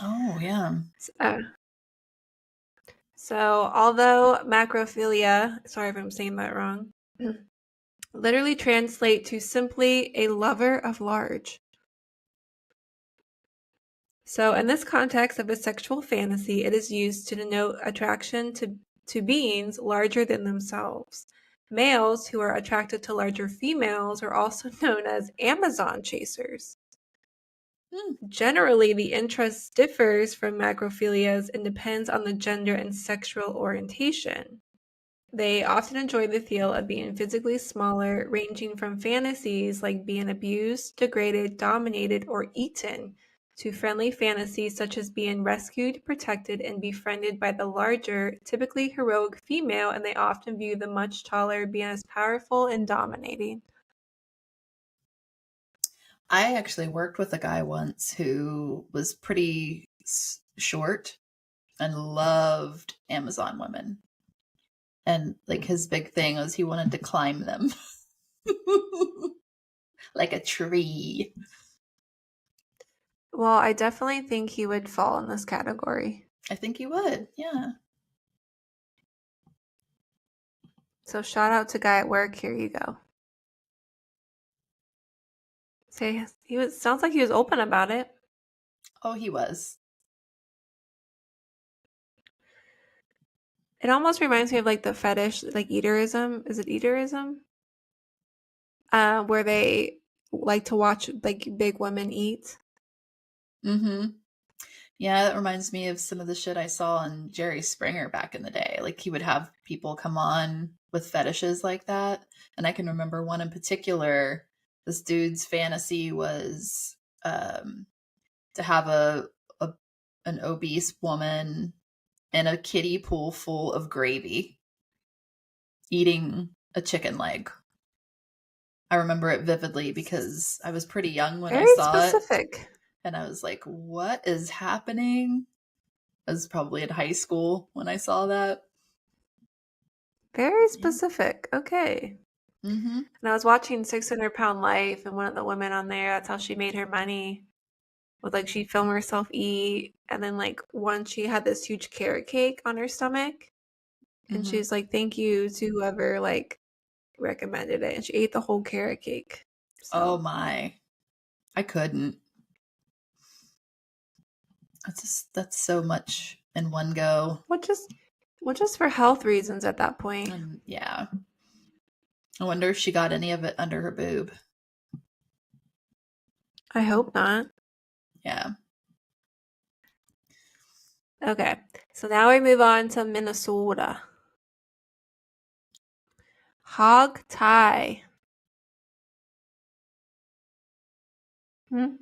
Oh, yeah. So, although macrophilia, sorry if I'm saying that wrong, literally translate to simply a lover of large. So, in this context of a sexual fantasy, it is used to denote attraction to beings larger than themselves. Males who are attracted to larger females are also known as Amazon chasers. Generally, the interest differs from macrophilias and depends on the gender and sexual orientation. They often enjoy the feel of being physically smaller, ranging from fantasies like being abused, degraded, dominated, or eaten, to friendly fantasies such as being rescued, protected, and befriended by the larger, typically heroic female, and they often view the much taller being as powerful and dominating. I actually worked with a guy once who was pretty short and loved Amazon women. And like his big thing was he wanted to climb them. Like a tree. Well, I definitely think he would fall in this category. I think he would, yeah. So shout out to guy at work. Here you go. Say sounds like he was open about it. Oh, he was. It almost reminds me of like the fetish, like eaterism. Is it eaterism? Where they like to watch like big women eat. Mm-hmm. Yeah, that reminds me of some of the shit I saw on Jerry Springer back in the day. Like he would have people come on with fetishes like that. And I can remember one in particular. This dude's fantasy was to have an obese woman in a kiddie pool full of gravy eating a chicken leg. I remember it vividly because I was pretty young when I saw it. And I was like, what is happening? I was probably in high school when I saw that. Very specific. Yeah. Okay. Mm-hmm. And I was watching 600 Pound Life, and one of the women on there, that's how she made her money. With like, she'd film herself eat. And then like once she had this huge carrot cake on her stomach. And she's like, thank you to whoever like recommended it. And she ate the whole carrot cake. So. Oh my. I couldn't. That's so much in one go. Which is for health reasons at that point. And yeah. I wonder if she got any of it under her boob. I hope not. Yeah. Okay, so now we move on to Minnesota. Hog tie.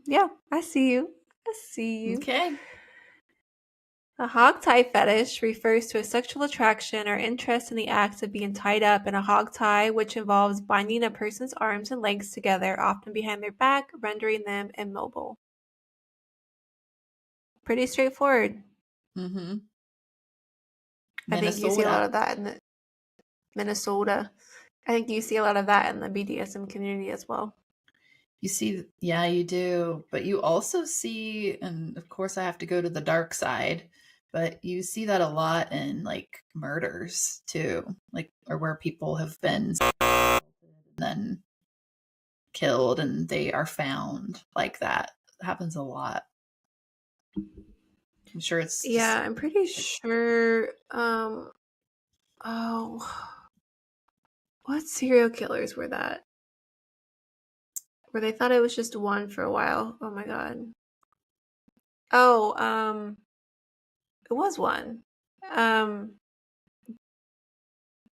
Yeah, I see you. I see you. Okay. A hog tie fetish refers to a sexual attraction or interest in the act of being tied up in a hog tie, which involves binding a person's arms and legs together, often behind their back, rendering them immobile. Pretty straightforward. Mm-hmm. I think you see a lot Minnesota. of that in the Minnesota. I think you see a lot of that in the BDSM community as well. You see, yeah, you do. But you also see, and of course I have to go to the dark side, but you see that a lot in like murders too. Like, or where people have been then killed and they are found like that. It happens a lot. I'm sure it's just Yeah, I'm pretty sure. What serial killers were that? Where they thought it was just one for a while. Oh my god. Oh, it was one. Um,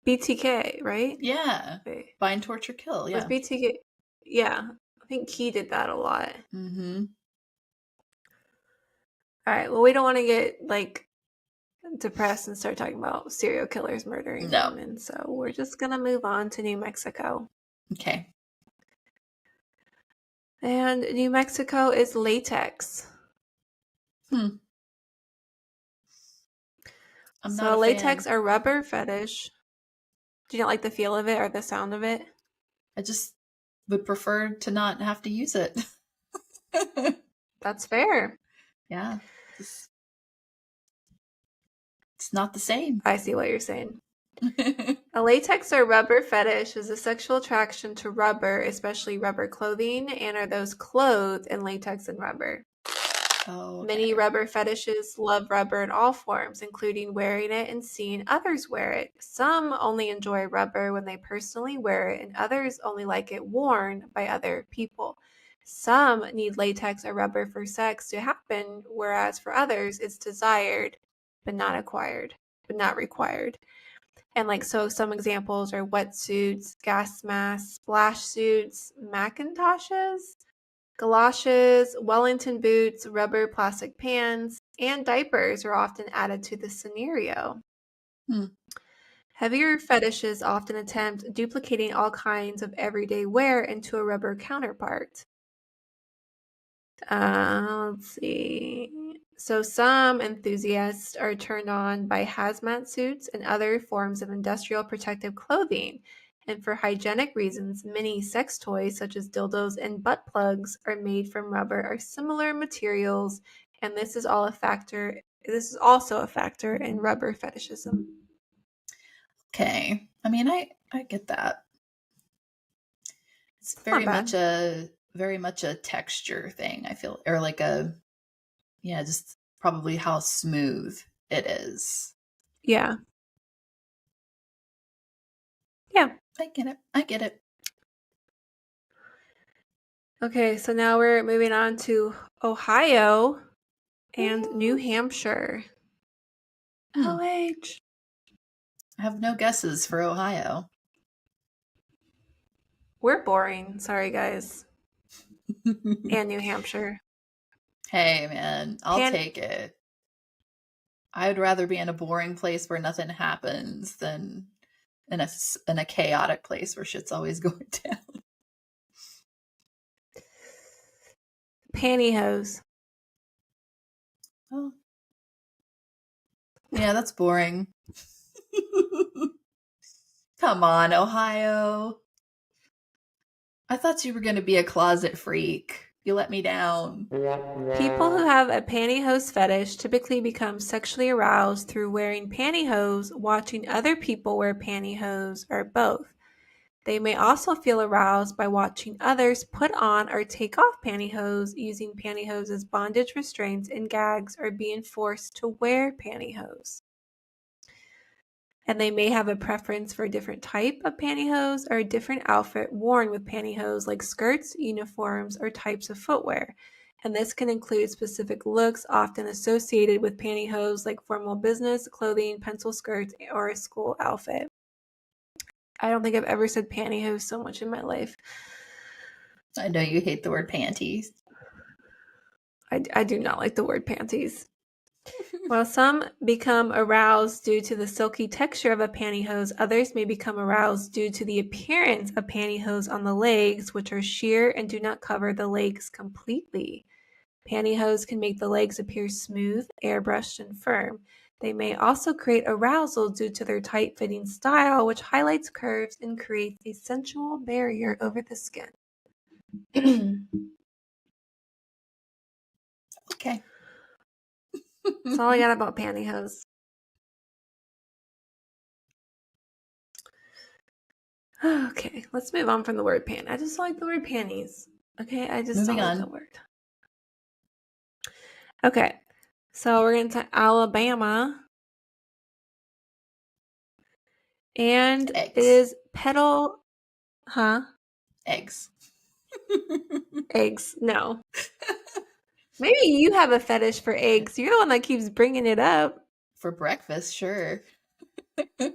BTK, right? yeah. Wait, Bind, torture, kill. was Yeah. BTK? Yeah, I think he did that a lot. Mm-hmm. All right. Well, we don't want to get like depressed and start talking about serial killers murdering No. women, so we're just gonna move on to New Mexico. Okay. And New Mexico is latex. Hmm. I'm not a So fan. latex or rubber fetish. Do you not like the feel of it or the sound of it? I just would prefer to not have to use it. That's fair. yeah. Just, it's not the same. I see what you're saying. A latex or rubber fetish is a sexual attraction to rubber, especially rubber clothing, and are those clothed in latex and rubber. oh, okay. Many rubber fetishes love rubber in all forms, including wearing it and seeing others wear it. Some only enjoy rubber when they personally wear it, and others only like it worn by other people. Some need latex or rubber for sex to happen, whereas for others it's desired but not acquired, but not required. And like so some examples are wetsuits, gas masks, splash suits, Macintoshes, galoshes, Wellington boots, rubber plastic pants, and diapers are often added to the scenario. Hmm. Heavier fetishes often attempt duplicating all kinds of everyday wear into a rubber counterpart. Let's see. So some enthusiasts are turned on by hazmat suits and other forms of industrial protective clothing. And for hygienic reasons, many sex toys such as dildos and butt plugs are made from rubber or similar materials, and this is all a factor. This is also a factor in rubber fetishism. Okay. I mean, I get that. It's It's not bad. very much a texture thing, I feel, or like a yeah, just probably how smooth it is. Yeah. Yeah. I get it. I get it. Okay, so now we're moving on to Ohio and New Ooh. Hampshire. Hmm. OH. I have no guesses for Ohio. We're boring. Sorry, guys. And New Hampshire. hey, man, I'll Pan. take it. I'd rather be in a boring place where nothing happens than in a chaotic place where shit's always going down. Pantyhose. Oh, yeah, that's boring. Come on, Ohio. I thought you were going to be a closet freak. You let me down. People who have a pantyhose fetish typically become sexually aroused through wearing pantyhose, watching other people wear pantyhose, or both. They may also feel aroused by watching others put on or take off pantyhose, using pantyhose as bondage restraints and gags, or being forced to wear pantyhose. And they may have a preference for a different type of pantyhose or a different outfit worn with pantyhose, like skirts, uniforms, or types of footwear. And this can include specific looks often associated with pantyhose, like formal business clothing, pencil skirts, or a school outfit. I don't think I've ever said pantyhose so much in my life. I know you hate the word panties. I do not like the word panties. While some become aroused due to the silky texture of a pantyhose, others may become aroused due to the appearance of pantyhose on the legs, which are sheer and do not cover the legs completely. Pantyhose can make the legs appear smooth, airbrushed, and firm. They may also create arousal due to their tight-fitting style, which highlights curves and creates a sensual barrier over the skin. Okay. That's all I got about pantyhose. Okay, let's move on from the word pan. I just don't like the word panties. Okay, I just Moving don't like on. that word. Okay, so we're going to Alabama. And it Eggs. is petal, Eggs. eggs. No. Maybe you have a fetish for eggs. You're the one that keeps bringing it up. For breakfast, sure. All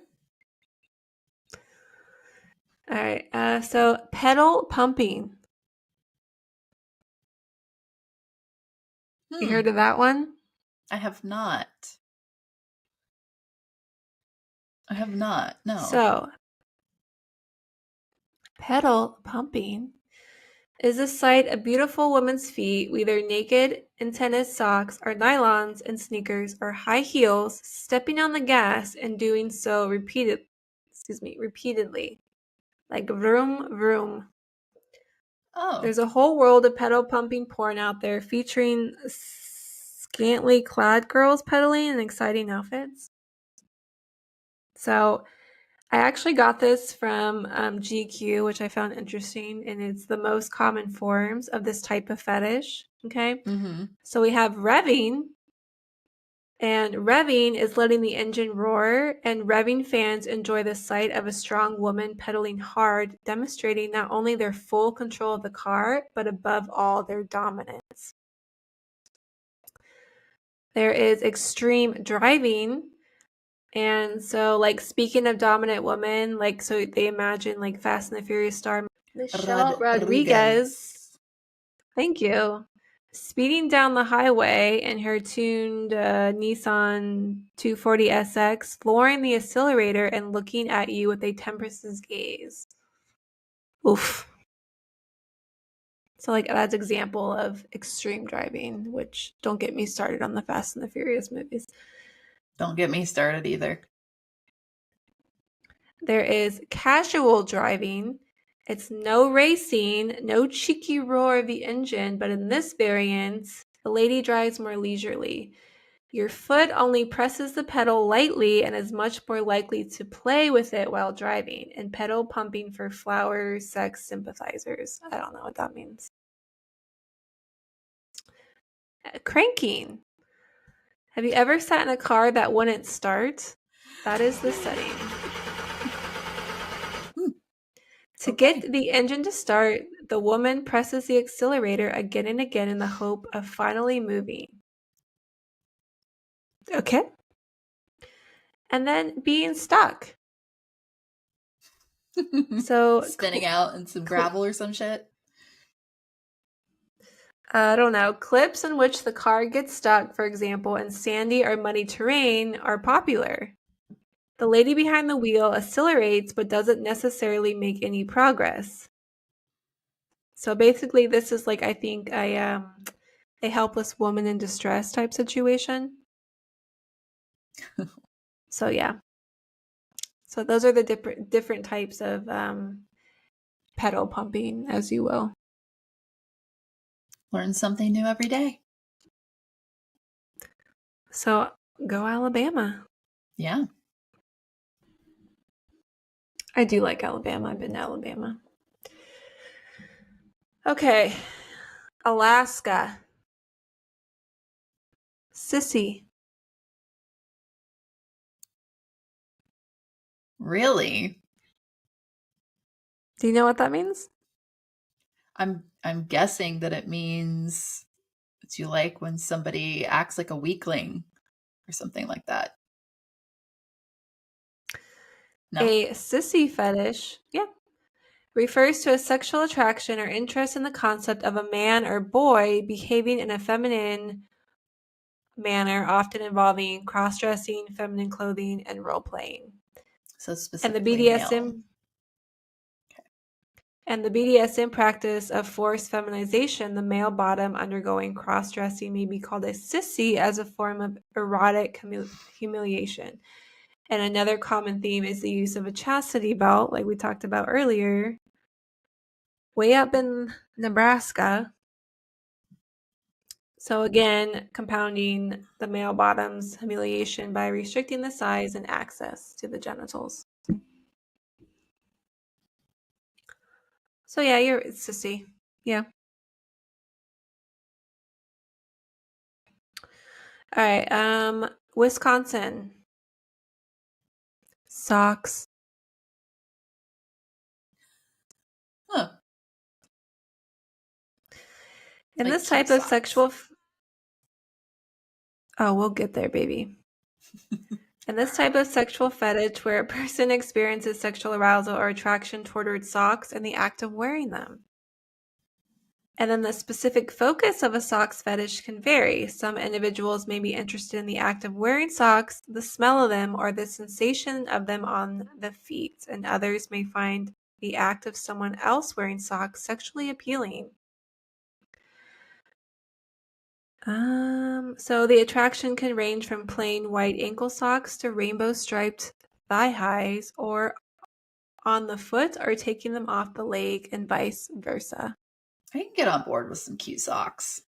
right. So pedal pumping. You heard of that one? I have not. I have not. No. So pedal pumping is a sight a beautiful woman's feet, either naked in tennis socks or nylons and sneakers or high heels, stepping on the gas and doing so repeatedly. Like vroom vroom. Oh. There's a whole world of pedal pumping porn out there featuring scantily clad girls pedaling in exciting outfits. So I actually got this from GQ, which I found interesting, and it's the most common forms of this type of fetish. Okay. Mm-hmm. So we have revving, and revving is letting the engine roar, and revving fans enjoy the sight of a strong woman pedaling hard, demonstrating not only their full control of the car, but above all, their dominance. There is extreme driving. And so, like, speaking of dominant women, like, so they imagine, like, Fast and the Furious star Michelle Rodriguez. Thank you. Speeding down the highway in her tuned Nissan 240SX, flooring the accelerator and looking at you with a tempest's gaze. Oof. So, like, that's an example of extreme driving, which don't get me started on the Fast and the Furious movies. Don't get me started either. There is casual driving. It's no racing, no cheeky roar of the engine, but in this variant, the lady drives more leisurely. Your foot only presses the pedal lightly and is much more likely to play with it while driving. And pedal pumping for flower sex sympathizers. I don't know what that means. Cranking. Have you ever sat in a car that wouldn't start? That is the setting. To get the engine to start, the woman presses the accelerator again and again in the hope of finally moving. Okay. And then being stuck. So spinning out in some gravel or some shit. I don't know. Clips in which the car gets stuck, for example, in sandy or muddy terrain are popular. The lady behind the wheel accelerates but doesn't necessarily make any progress. So basically, this is like, I think, a helpless woman in distress type situation. So yeah. So those are the different types of pedal pumping, as you will. Learn something new every day. So go Alabama. Yeah. I do like Alabama. I've been to Alabama. Okay. Alaska. Sissy. Really? Do you know what that means? I'm guessing that it means that you like when somebody acts like a weakling or something like that. No? A sissy fetish, yeah, refers to a sexual attraction or interest in the concept of a man or boy behaving in a feminine manner, often involving cross-dressing, feminine clothing, and role-playing. So And the specifically male. BDSM and the BDSM practice of forced feminization, the male bottom undergoing cross-dressing may be called a sissy as a form of erotic humiliation. And another common theme is the use of a chastity belt, like we talked about earlier, way up in Nebraska. So again, compounding the male bottom's humiliation by restricting the size and access to the genitals. So yeah, you're sissy. Yeah. All right. Wisconsin. Socks. Huh. In Like this cute type of socks. sexual oh, we'll get there, baby. In this type of sexual fetish where a person experiences sexual arousal or attraction toward socks and the act of wearing them. And then the specific focus of a socks fetish can vary. Some individuals may be interested in the act of wearing socks, the smell of them, or the sensation of them on the feet, and others may find the act of someone else wearing socks sexually appealing. So the attraction can range from plain white ankle socks to rainbow striped thigh highs, or on the foot, or taking them off the leg, and vice versa. I can get on board with some cute socks.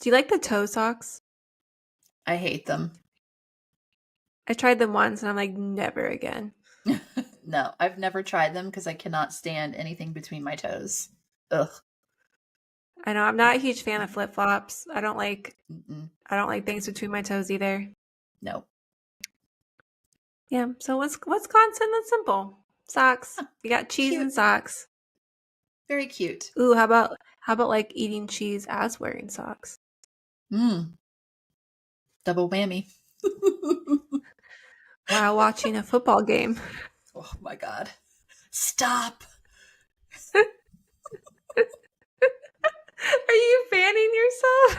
Do you like the toe socks? I hate them. I tried them once and I'm like, never again. No, I've never tried them because I cannot stand anything between my toes. Ugh. I know I'm not a huge fan of flip flops. Mm-mm. I don't like things between my toes either. No. Yeah, so Wisconsin, that's simple. Socks. Huh. You got cheese Cute. and socks. Very cute. Ooh, how about like eating cheese as wearing socks? Mm. Double whammy. While watching a football game. Oh my god. Stop. Are you fanning yourself?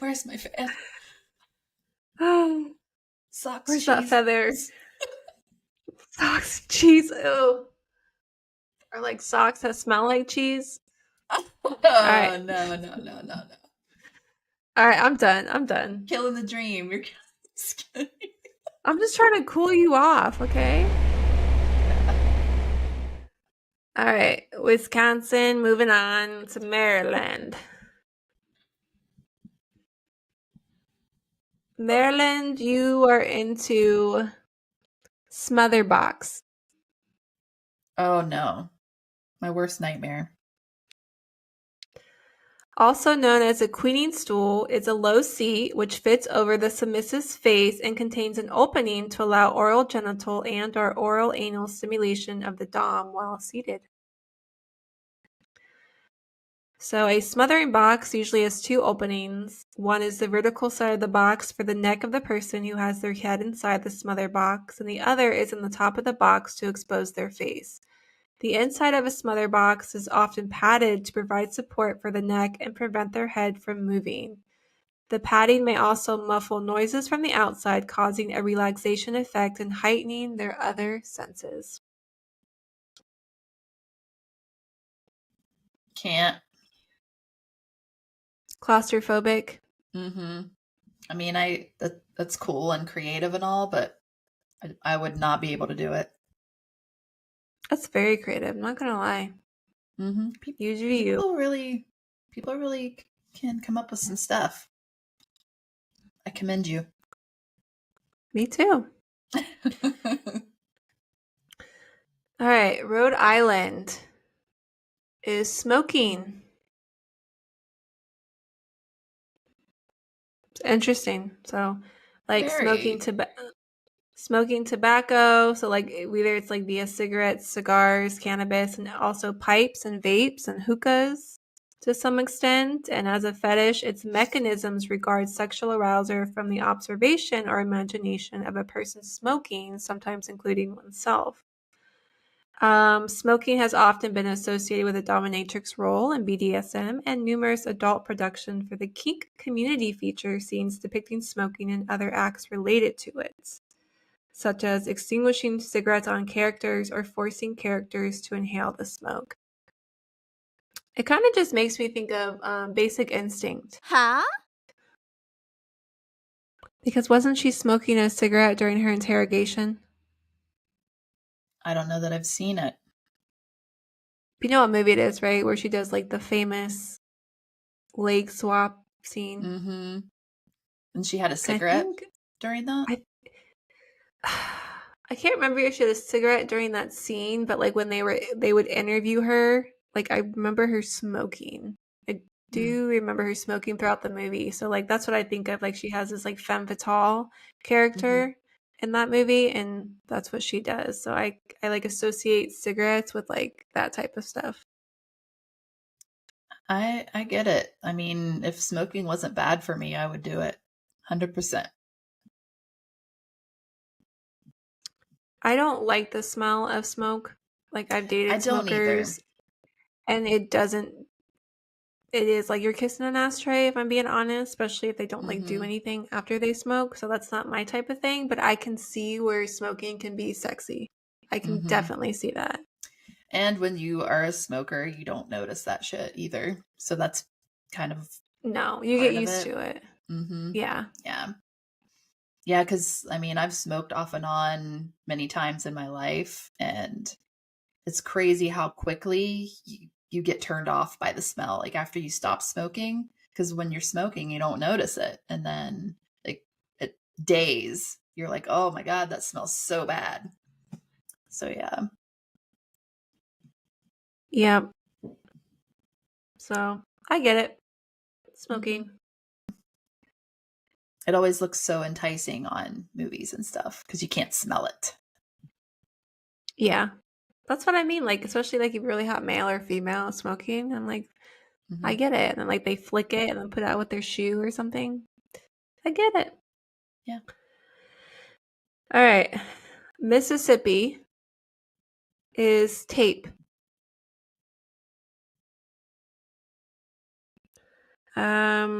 Where's my fan? Oh, Socks, where's that cheese. feather? Socks, cheese. Ew. Or like socks that smell like cheese. Oh, All right. no, no, no, no, no. All right, I'm done. I'm done. Killing the dream. You're killing. I'm just trying to cool you off, okay? All right, Wisconsin, moving on to Maryland. Maryland, you are into smother box. Oh no. My worst nightmare. Also known as a queening stool, it's a low seat which fits over the submissive's face and contains an opening to allow oral genital and or oral anal stimulation of the dom while seated. So a smothering box usually has two openings. One is the vertical side of the box for the neck of the person who has their head inside the smother box, and the other is in the top of the box to expose their face. The inside of a smother box is often padded to provide support for the neck and prevent their head from moving. The padding may also muffle noises from the outside, causing a relaxation effect and heightening their other senses. Can't. Claustrophobic? Mm-hmm. I mean, that's cool and creative and all, but I would not be able to do it. That's very creative, I'm not gonna lie. Mm-hmm. You do you. People really can come up with some stuff. I commend you. Me too. All right, Rhode Island is smoking. It's interesting. So, like Very. smoking tobacco. So, like whether it's like via cigarettes, cigars, cannabis, and also pipes and vapes and hookahs to some extent. And as a fetish, its mechanisms regard sexual arousal from the observation or imagination of a person smoking, sometimes including oneself. Smoking has often been associated with a dominatrix role in BDSM, and numerous adult production for the kink community feature scenes depicting smoking and other acts related to it, such as extinguishing cigarettes on characters or forcing characters to inhale the smoke. It kind of just makes me think of Basic Instinct. Huh? Because wasn't she smoking a cigarette during her interrogation? I don't know that I've seen it. You know what movie it is, right? Where she does like the famous leg swap scene. Mm-hmm. And she had a I cigarette think during that? I can't remember if she had a cigarette during that scene, but like when they would interview her, like I remember her smoking. I Mm. do remember her smoking throughout the movie. So like that's what I think of. Like she has this like femme fatale character in that movie, and that's what she does. So I like associate cigarettes with like that type of stuff. I get it. I mean, if smoking wasn't bad for me, I would do it. 100%. I don't like the smell of smoke. Like I've I dated don't either. smokers, and it is like you're kissing an ashtray, if I'm being honest, especially if they don't like do Mm-hmm. anything after they smoke. So that's not my type of thing, but I can see where smoking can be sexy. I can Mm-hmm. definitely see that. And when you are a smoker, you don't notice that shit either. So that's kind of No, you get part of used it. to it. Mm-hmm. Yeah. Yeah. Yeah, because I mean, I've smoked off and on many times in my life, and it's crazy how quickly you get turned off by the smell, like after you stop smoking. Because when you're smoking, you don't notice it. And then, like, it days, you're like, oh my God, that smells so bad. So, yeah. Yep. So I get it. Hmm. Smoking. It always looks so enticing on movies and stuff because you can't smell it. Yeah. That's what I mean. Like, especially like if you're really hot male or female smoking, I'm like, I Hmm. get it. And then like they flick it and then put it out with their shoe or something. I get it. Yeah. All right. Mississippi is tape.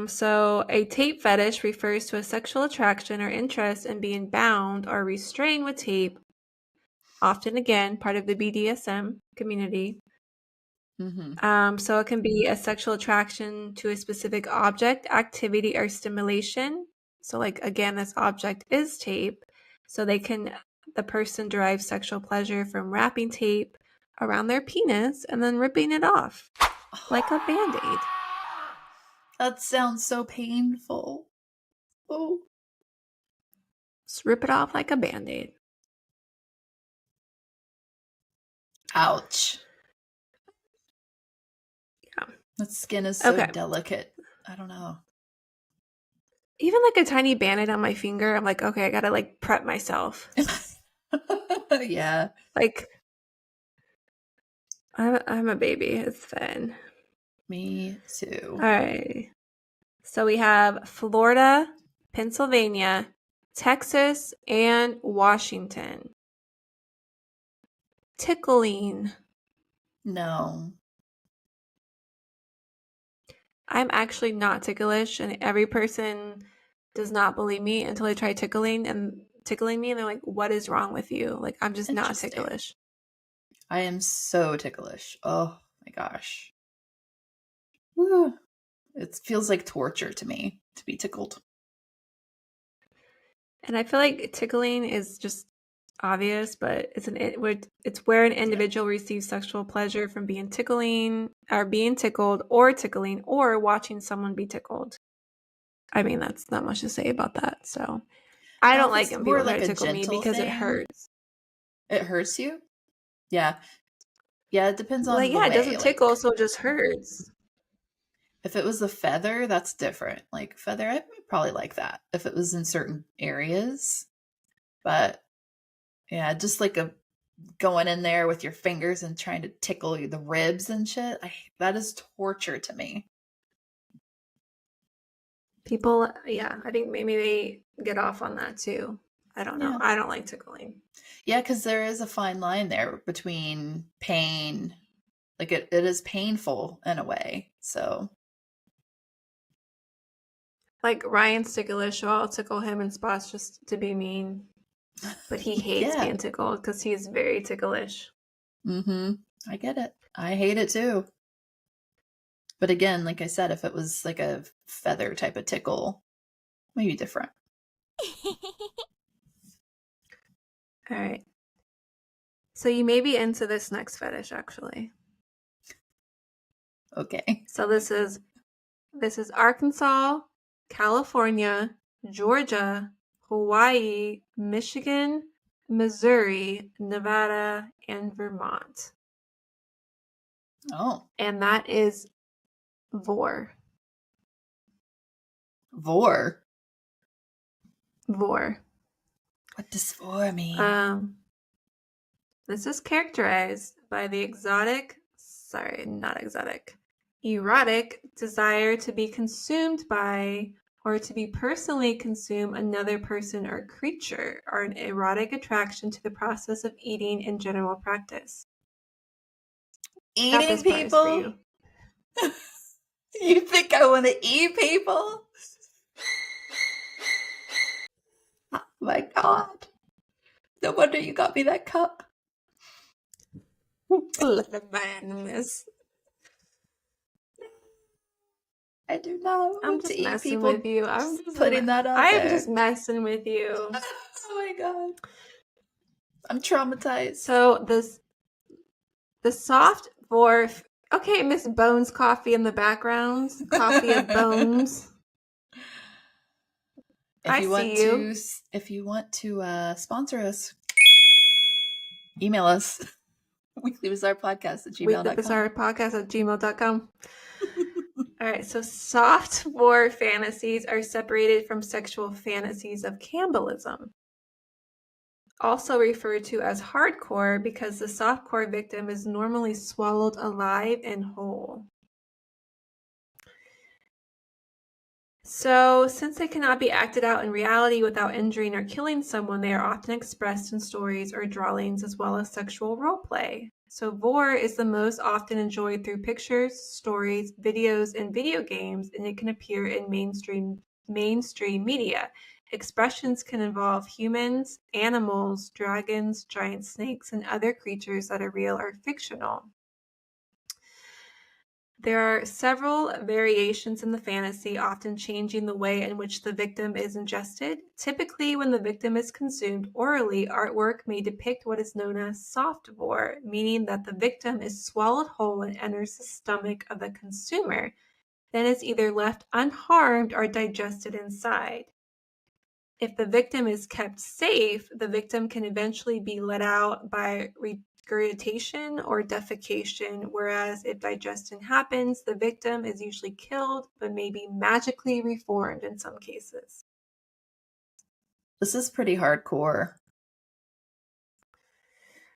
So a tape fetish refers to a sexual attraction or interest in being bound or restrained with tape, often again part of the BDSM community. Hmm. So it can be a sexual attraction to a specific object, activity, or stimulation. So, like again, this object is tape. So the person derives sexual pleasure from wrapping tape around their penis and then ripping it off like a band-aid. That sounds so painful. Oh. Just rip it off like a band-aid. Ouch. Yeah. That skin is so Okay. delicate. I don't know. Even like a tiny band-aid on my finger, I'm like, okay, I gotta like prep myself. Yeah. Like I'm a baby. It's fine. Me All too. right. So we have Florida, Pennsylvania, Texas, and Washington. Tickling. No. I'm actually not ticklish, and every person does not believe me until they try tickling me, and they're like, "What is wrong with you?" Like I'm just not Interesting. ticklish. I am so ticklish. Oh my gosh. Woo. It feels like torture to me to be tickled. And I feel like tickling is just obvious, but it's where an Yeah. individual receives sexual pleasure from being tickled or tickling or watching someone be tickled. I mean, that's not much to say about that. So, I Now, don't if like it's when more people try like to a tickle me gentle because it thing, hurts. it hurts you? Yeah. Yeah, it depends Like, on the yeah, it way. doesn't Like, tickle, so it just hurts. if it was a feather, that's different. Like, feather, I'd probably like that if it was in certain areas. But yeah, just like a going in there with your fingers and trying to tickle the ribs and shit. That is torture to me. People, yeah, I think maybe they get off on that too. I don't know. Yeah. I don't like tickling. Yeah, because there is a fine line there between pain. Like, it is painful in a way. So, Like Ryan's ticklish, so I'll tickle him in spots just to be mean. But he hates yeah. being tickled because he's very ticklish. Mm-hmm. I get it. I hate it too. But again, like I said, if it was like a feather type of tickle, maybe different. All right. So you may be into this next fetish actually. Okay. So this is Arkansas, California, Georgia, Hawaii, Michigan, Missouri, Nevada, and Vermont. Oh, And that is vor. vor. Vor. What does vor mean? Um, this is characterized by the erotic desire to be consumed by or to be personally consume another person or creature, or an erotic attraction to the process of eating in general practice. Got Eating this part is for people? you. You think I want to eat people? Oh my god. No wonder you got me that cup. Let a man miss. I do not I'm want to just eat messing people. with you. Just putting that out I'm just there. messing with you. Oh my god. I'm traumatized. So the soft dwarf. Okay, Miss Bones Coffee in the background. Coffee of Bones. If I you want see you. to sponsor us, email us. weeklybizarrepodcast at gmail.com. weeklybizarrepodcast@gmail.com. All right, so soft war fantasies are separated from sexual fantasies of cannibalism, also referred to as hardcore because the softcore victim is normally swallowed alive and whole. So, since they cannot be acted out in reality without injuring or killing someone, they are often expressed in stories or drawings as well as sexual roleplay. So, vor is the most often enjoyed through pictures, stories, videos, and video games, and it can appear in mainstream media. Expressions can involve humans, animals, dragons, giant snakes, and other creatures that are real or fictional. There are several variations in the fantasy, often changing the way in which the victim is ingested. Typically, when the victim is consumed orally, artwork may depict what is known as soft vor, meaning that the victim is swallowed whole and enters the stomach of the consumer, then is either left unharmed or digested inside. If the victim is kept safe, the victim can eventually be let out by regurgitation or defecation, whereas if digestion happens, the victim is usually killed but may be magically reformed in some cases. This is pretty hardcore.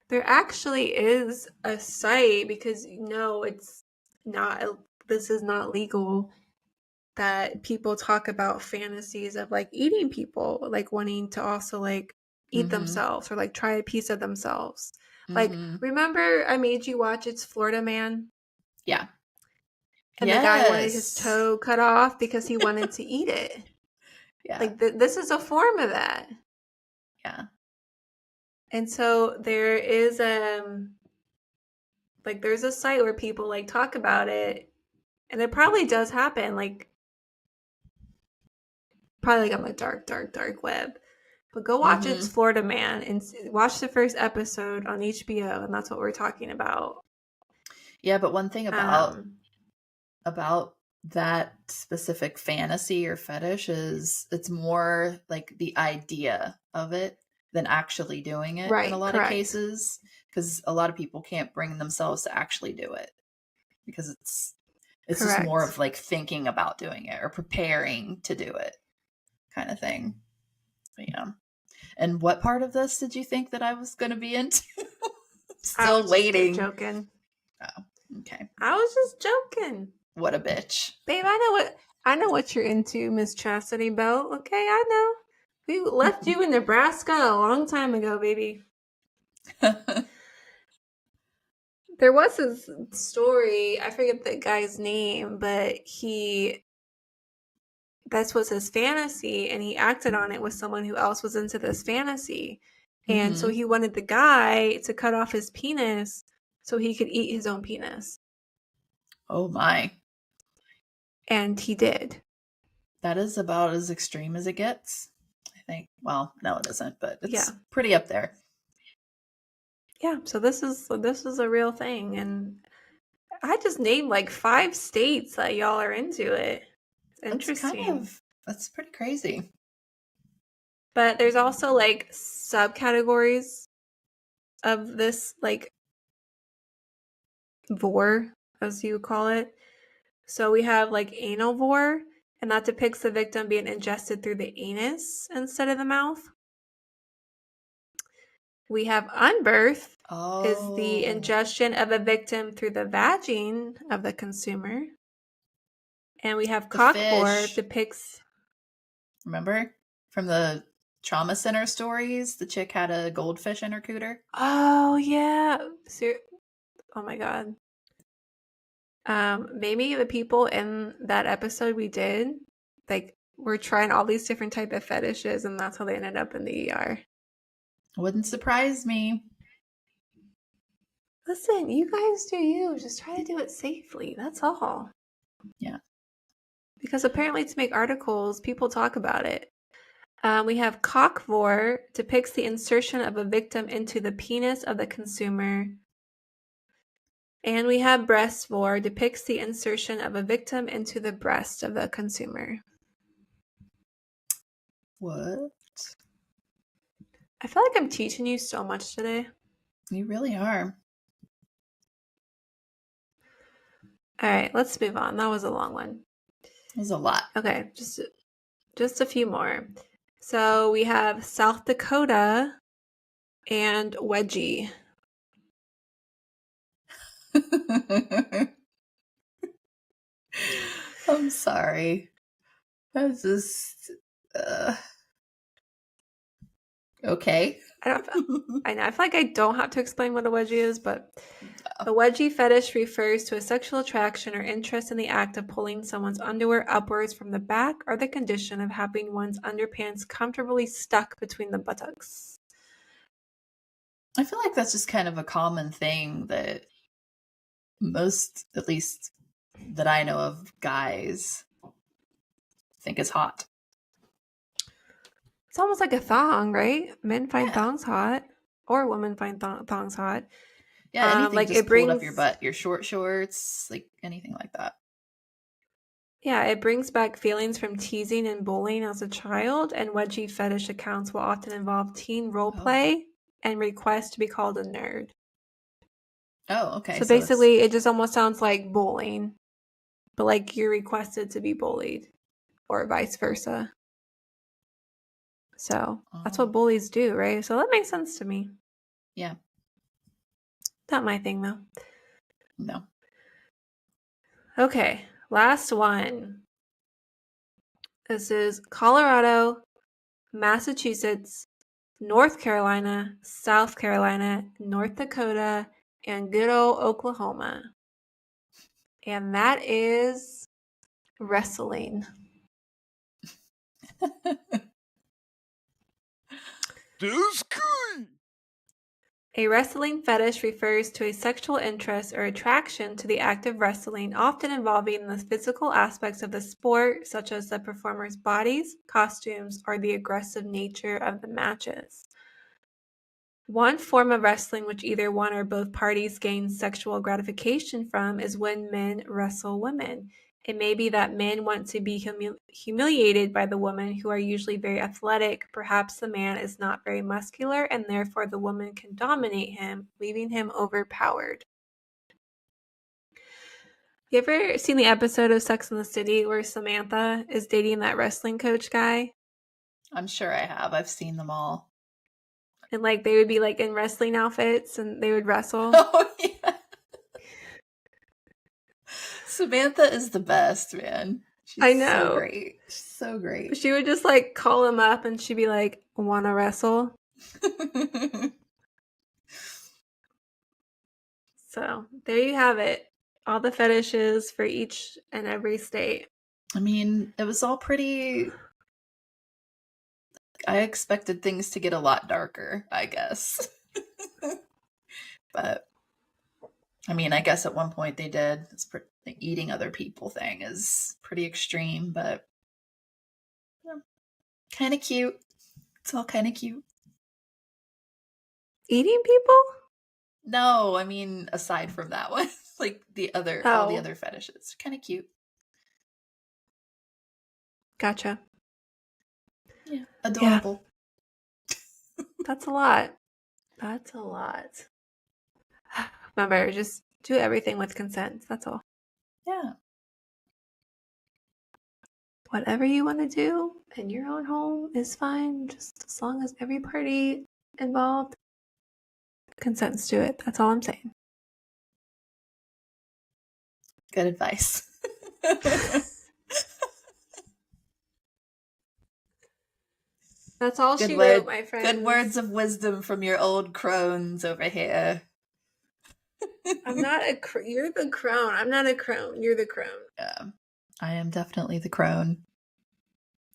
There actually is a site because it's not, this is not legal, that people talk about fantasies of like eating people, like wanting to also like eat Mm-hmm. themselves or like try a piece of themselves. Like, Mm-hmm. remember I made you watch It's Florida Man? Yeah. And the guy wanted his Yes. toe cut off because he wanted to eat it. Yeah. Like, this is a form of that. Yeah. And so there is like there's a site where people like talk about it, and it probably does happen, like probably like on the dark web. But go watch It's Mm-hmm. Florida Man and watch the first episode on HBO, and that's what we're talking about. Yeah, but one thing about Um, about that specific fantasy or fetish is, it's more like the idea of it than actually doing it in a Right, lot of correct. cases, because a lot of people can't bring themselves to actually do it because it's just more Correct. of like thinking about doing it or preparing to do it kind of thing. But yeah. And what part of this did you think that I was going to be into? I Still was just waiting. joking. Oh, okay. I was just joking. What a bitch. Babe, I know what you're into, Miss Chastity Belt. Okay, I know. We left you in Nebraska a long time ago, baby. There was this story, I forget the guy's name, but this was his fantasy and he acted on it with someone who else was into this fantasy. And so hmm he wanted the guy to cut off his penis so he could eat his own penis. Oh my. And he did. That is about as extreme as it gets, I think. Well, no, it isn't, but Yeah. it's pretty up there. Yeah, so this is a real thing, and I just named like 5 states that y'all are into it. It's interesting. That's pretty crazy. But there's also like subcategories of this like vor, as you call it. So we have like anal vor, and that depicts the victim being ingested through the anus instead of the mouth. We have unbirth is the Oh, ingestion of a victim through the vagine of the consumer. And we have the cockvore fish. depicts. Remember from the trauma center stories? The chick had a goldfish in her cooter. Oh yeah. Oh my god. Maybe the people in that episode we did, like, were trying all these different type of fetishes, and that's how they ended up in the ER. Wouldn't surprise me. Listen, you guys do you. Just try to do it safely. That's all. Yeah. Because apparently, to make articles, people talk about it. We have cockvore depicts the insertion of a victim into the penis of the consumer. And we have breastvore depicts the insertion of a victim into the breast of the consumer. What? I feel like I'm teaching you so much today. You really are. All right, let's move on. That was a long one. There's a lot. Okay, just a few more. So we have South Dakota and wedgie. I'm sorry. That's just okay. I don't. I know. I feel like I don't have to explain what a wedgie is, but a wedgie fetish refers to a sexual attraction or interest in the act of pulling someone's underwear upwards from the back, or the condition of having one's underpants comfortably stuck between the buttocks. I feel like that's just kind of a common thing that most, at least that I know of, guys think is hot. It's almost like a thong, right? Men find Yeah. thongs hot, or women find thongs hot. Yeah, anything Like just it pulled up your brings, butt, your short shorts, like anything like that. yeah, it brings back feelings from teasing and bullying as a child. And wedgie fetish accounts will often involve teen role Oh. play and requests to be called a nerd. Oh, okay. So So it's basically, it just almost sounds like bullying, but like you're requested to be bullied, or vice versa. So that's oh, what bullies do, right? So that makes sense to me. yeah. Not my thing, though. No. Okay, last one. This is Colorado, Massachusetts, North Carolina, South Carolina, North Dakota, and good old Oklahoma. And that is wrestling. A wrestling fetish refers to a sexual interest or attraction to the act of wrestling, often involving the physical aspects of the sport, such as the performers' bodies, costumes, or the aggressive nature of the matches. One form of wrestling which either one or both parties gain sexual gratification from is when men wrestle women. It may be that men want to be humiliated by the women who are usually very athletic. Perhaps the man is not very muscular, and therefore the woman can dominate him, leaving him overpowered. You ever seen the episode of Sex and the City where Samantha is dating that wrestling coach guy? I'm sure I have. I've seen them all. And like they would be like in wrestling outfits and they would wrestle. Oh, yeah. Samantha is the best, man. She's I know. So great. She's so great. She would just like call him up and she'd be like, "Wanna wrestle?" So there you have it. All the fetishes for each and every state. I mean, it was all pretty... I expected things to get a lot darker, I guess. But, I mean, I guess at one point they did. The eating other people thing is pretty extreme, but kind of cute. It's all kind of cute. Eating people? No, I mean, aside from that one. Like all the other fetishes. Kind of cute. Gotcha. Yeah, adorable. Yeah. That's a lot. That's a lot. Remember, just do everything with consent. That's all. Yeah. Whatever you want to do in your own home is fine, just as long as every party involved consents to it. That's all I'm saying. Good advice. That's all she wrote, my friend. Good words of wisdom from your old crones over here. I'm not a you're the crone. I'm not a crone. You're the crone. Yeah. I am definitely the crone.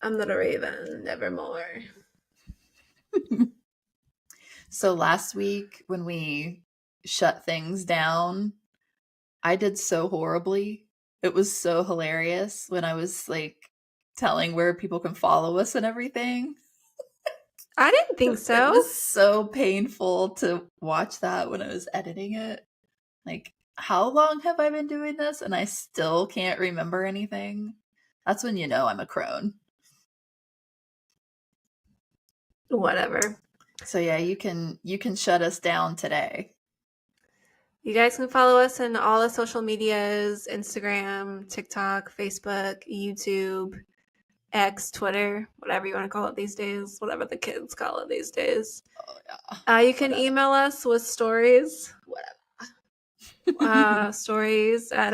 I'm not a raven, nevermore. So last week when we shut things down, I did so horribly. It was so hilarious when I was like telling where people can follow us and everything. I didn't think so. It was so painful to watch that when I was editing it. Like, how long have I been doing this and I still can't remember anything? That's when you know I'm a crone. Whatever. So yeah, you can shut us down today. You guys can follow us on all the social medias, Instagram, TikTok, Facebook, YouTube, X, Twitter, whatever you want to call it these days, whatever the kids call it these days. Oh yeah. You can email us with stories, whatever. Stories at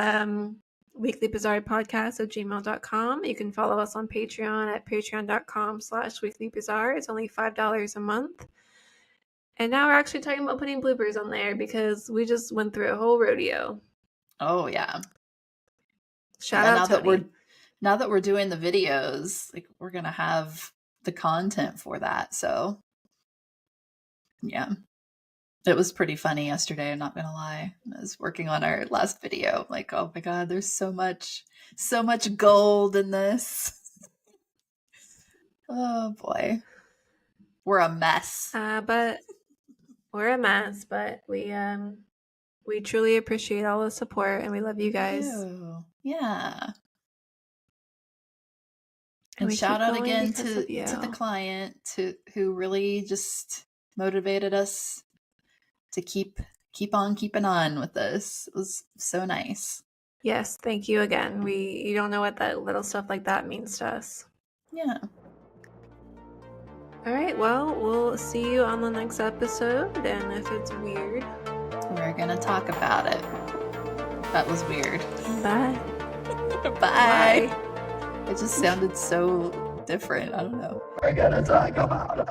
weeklybizarrepodcast@gmail.com. You can follow us on Patreon at patreon.com/weeklybizarre. It's only $5 a month. And now we're actually talking about putting bloopers on there because we just went through a whole rodeo. Oh yeah. Shout out Tony. Now that we're doing the videos, like we're gonna have the content for that. So yeah. It was pretty funny yesterday, I'm not gonna lie. I was working on our last video. Like, oh my god, there's so much gold in this. Oh boy. We're a mess. But we're a mess, but we truly appreciate all the support and we love you guys. Yeah. And shout out again to the client who really just motivated us to keep on keeping on with this. It was so nice. Yes, thank you again. You don't know what that little stuff like that means to us. Yeah. All right, well, we'll see you on the next episode, and if it's weird, we're gonna talk about it. That was weird. Bye. Bye. It just sounded so different. I don't know. We're gonna talk about it.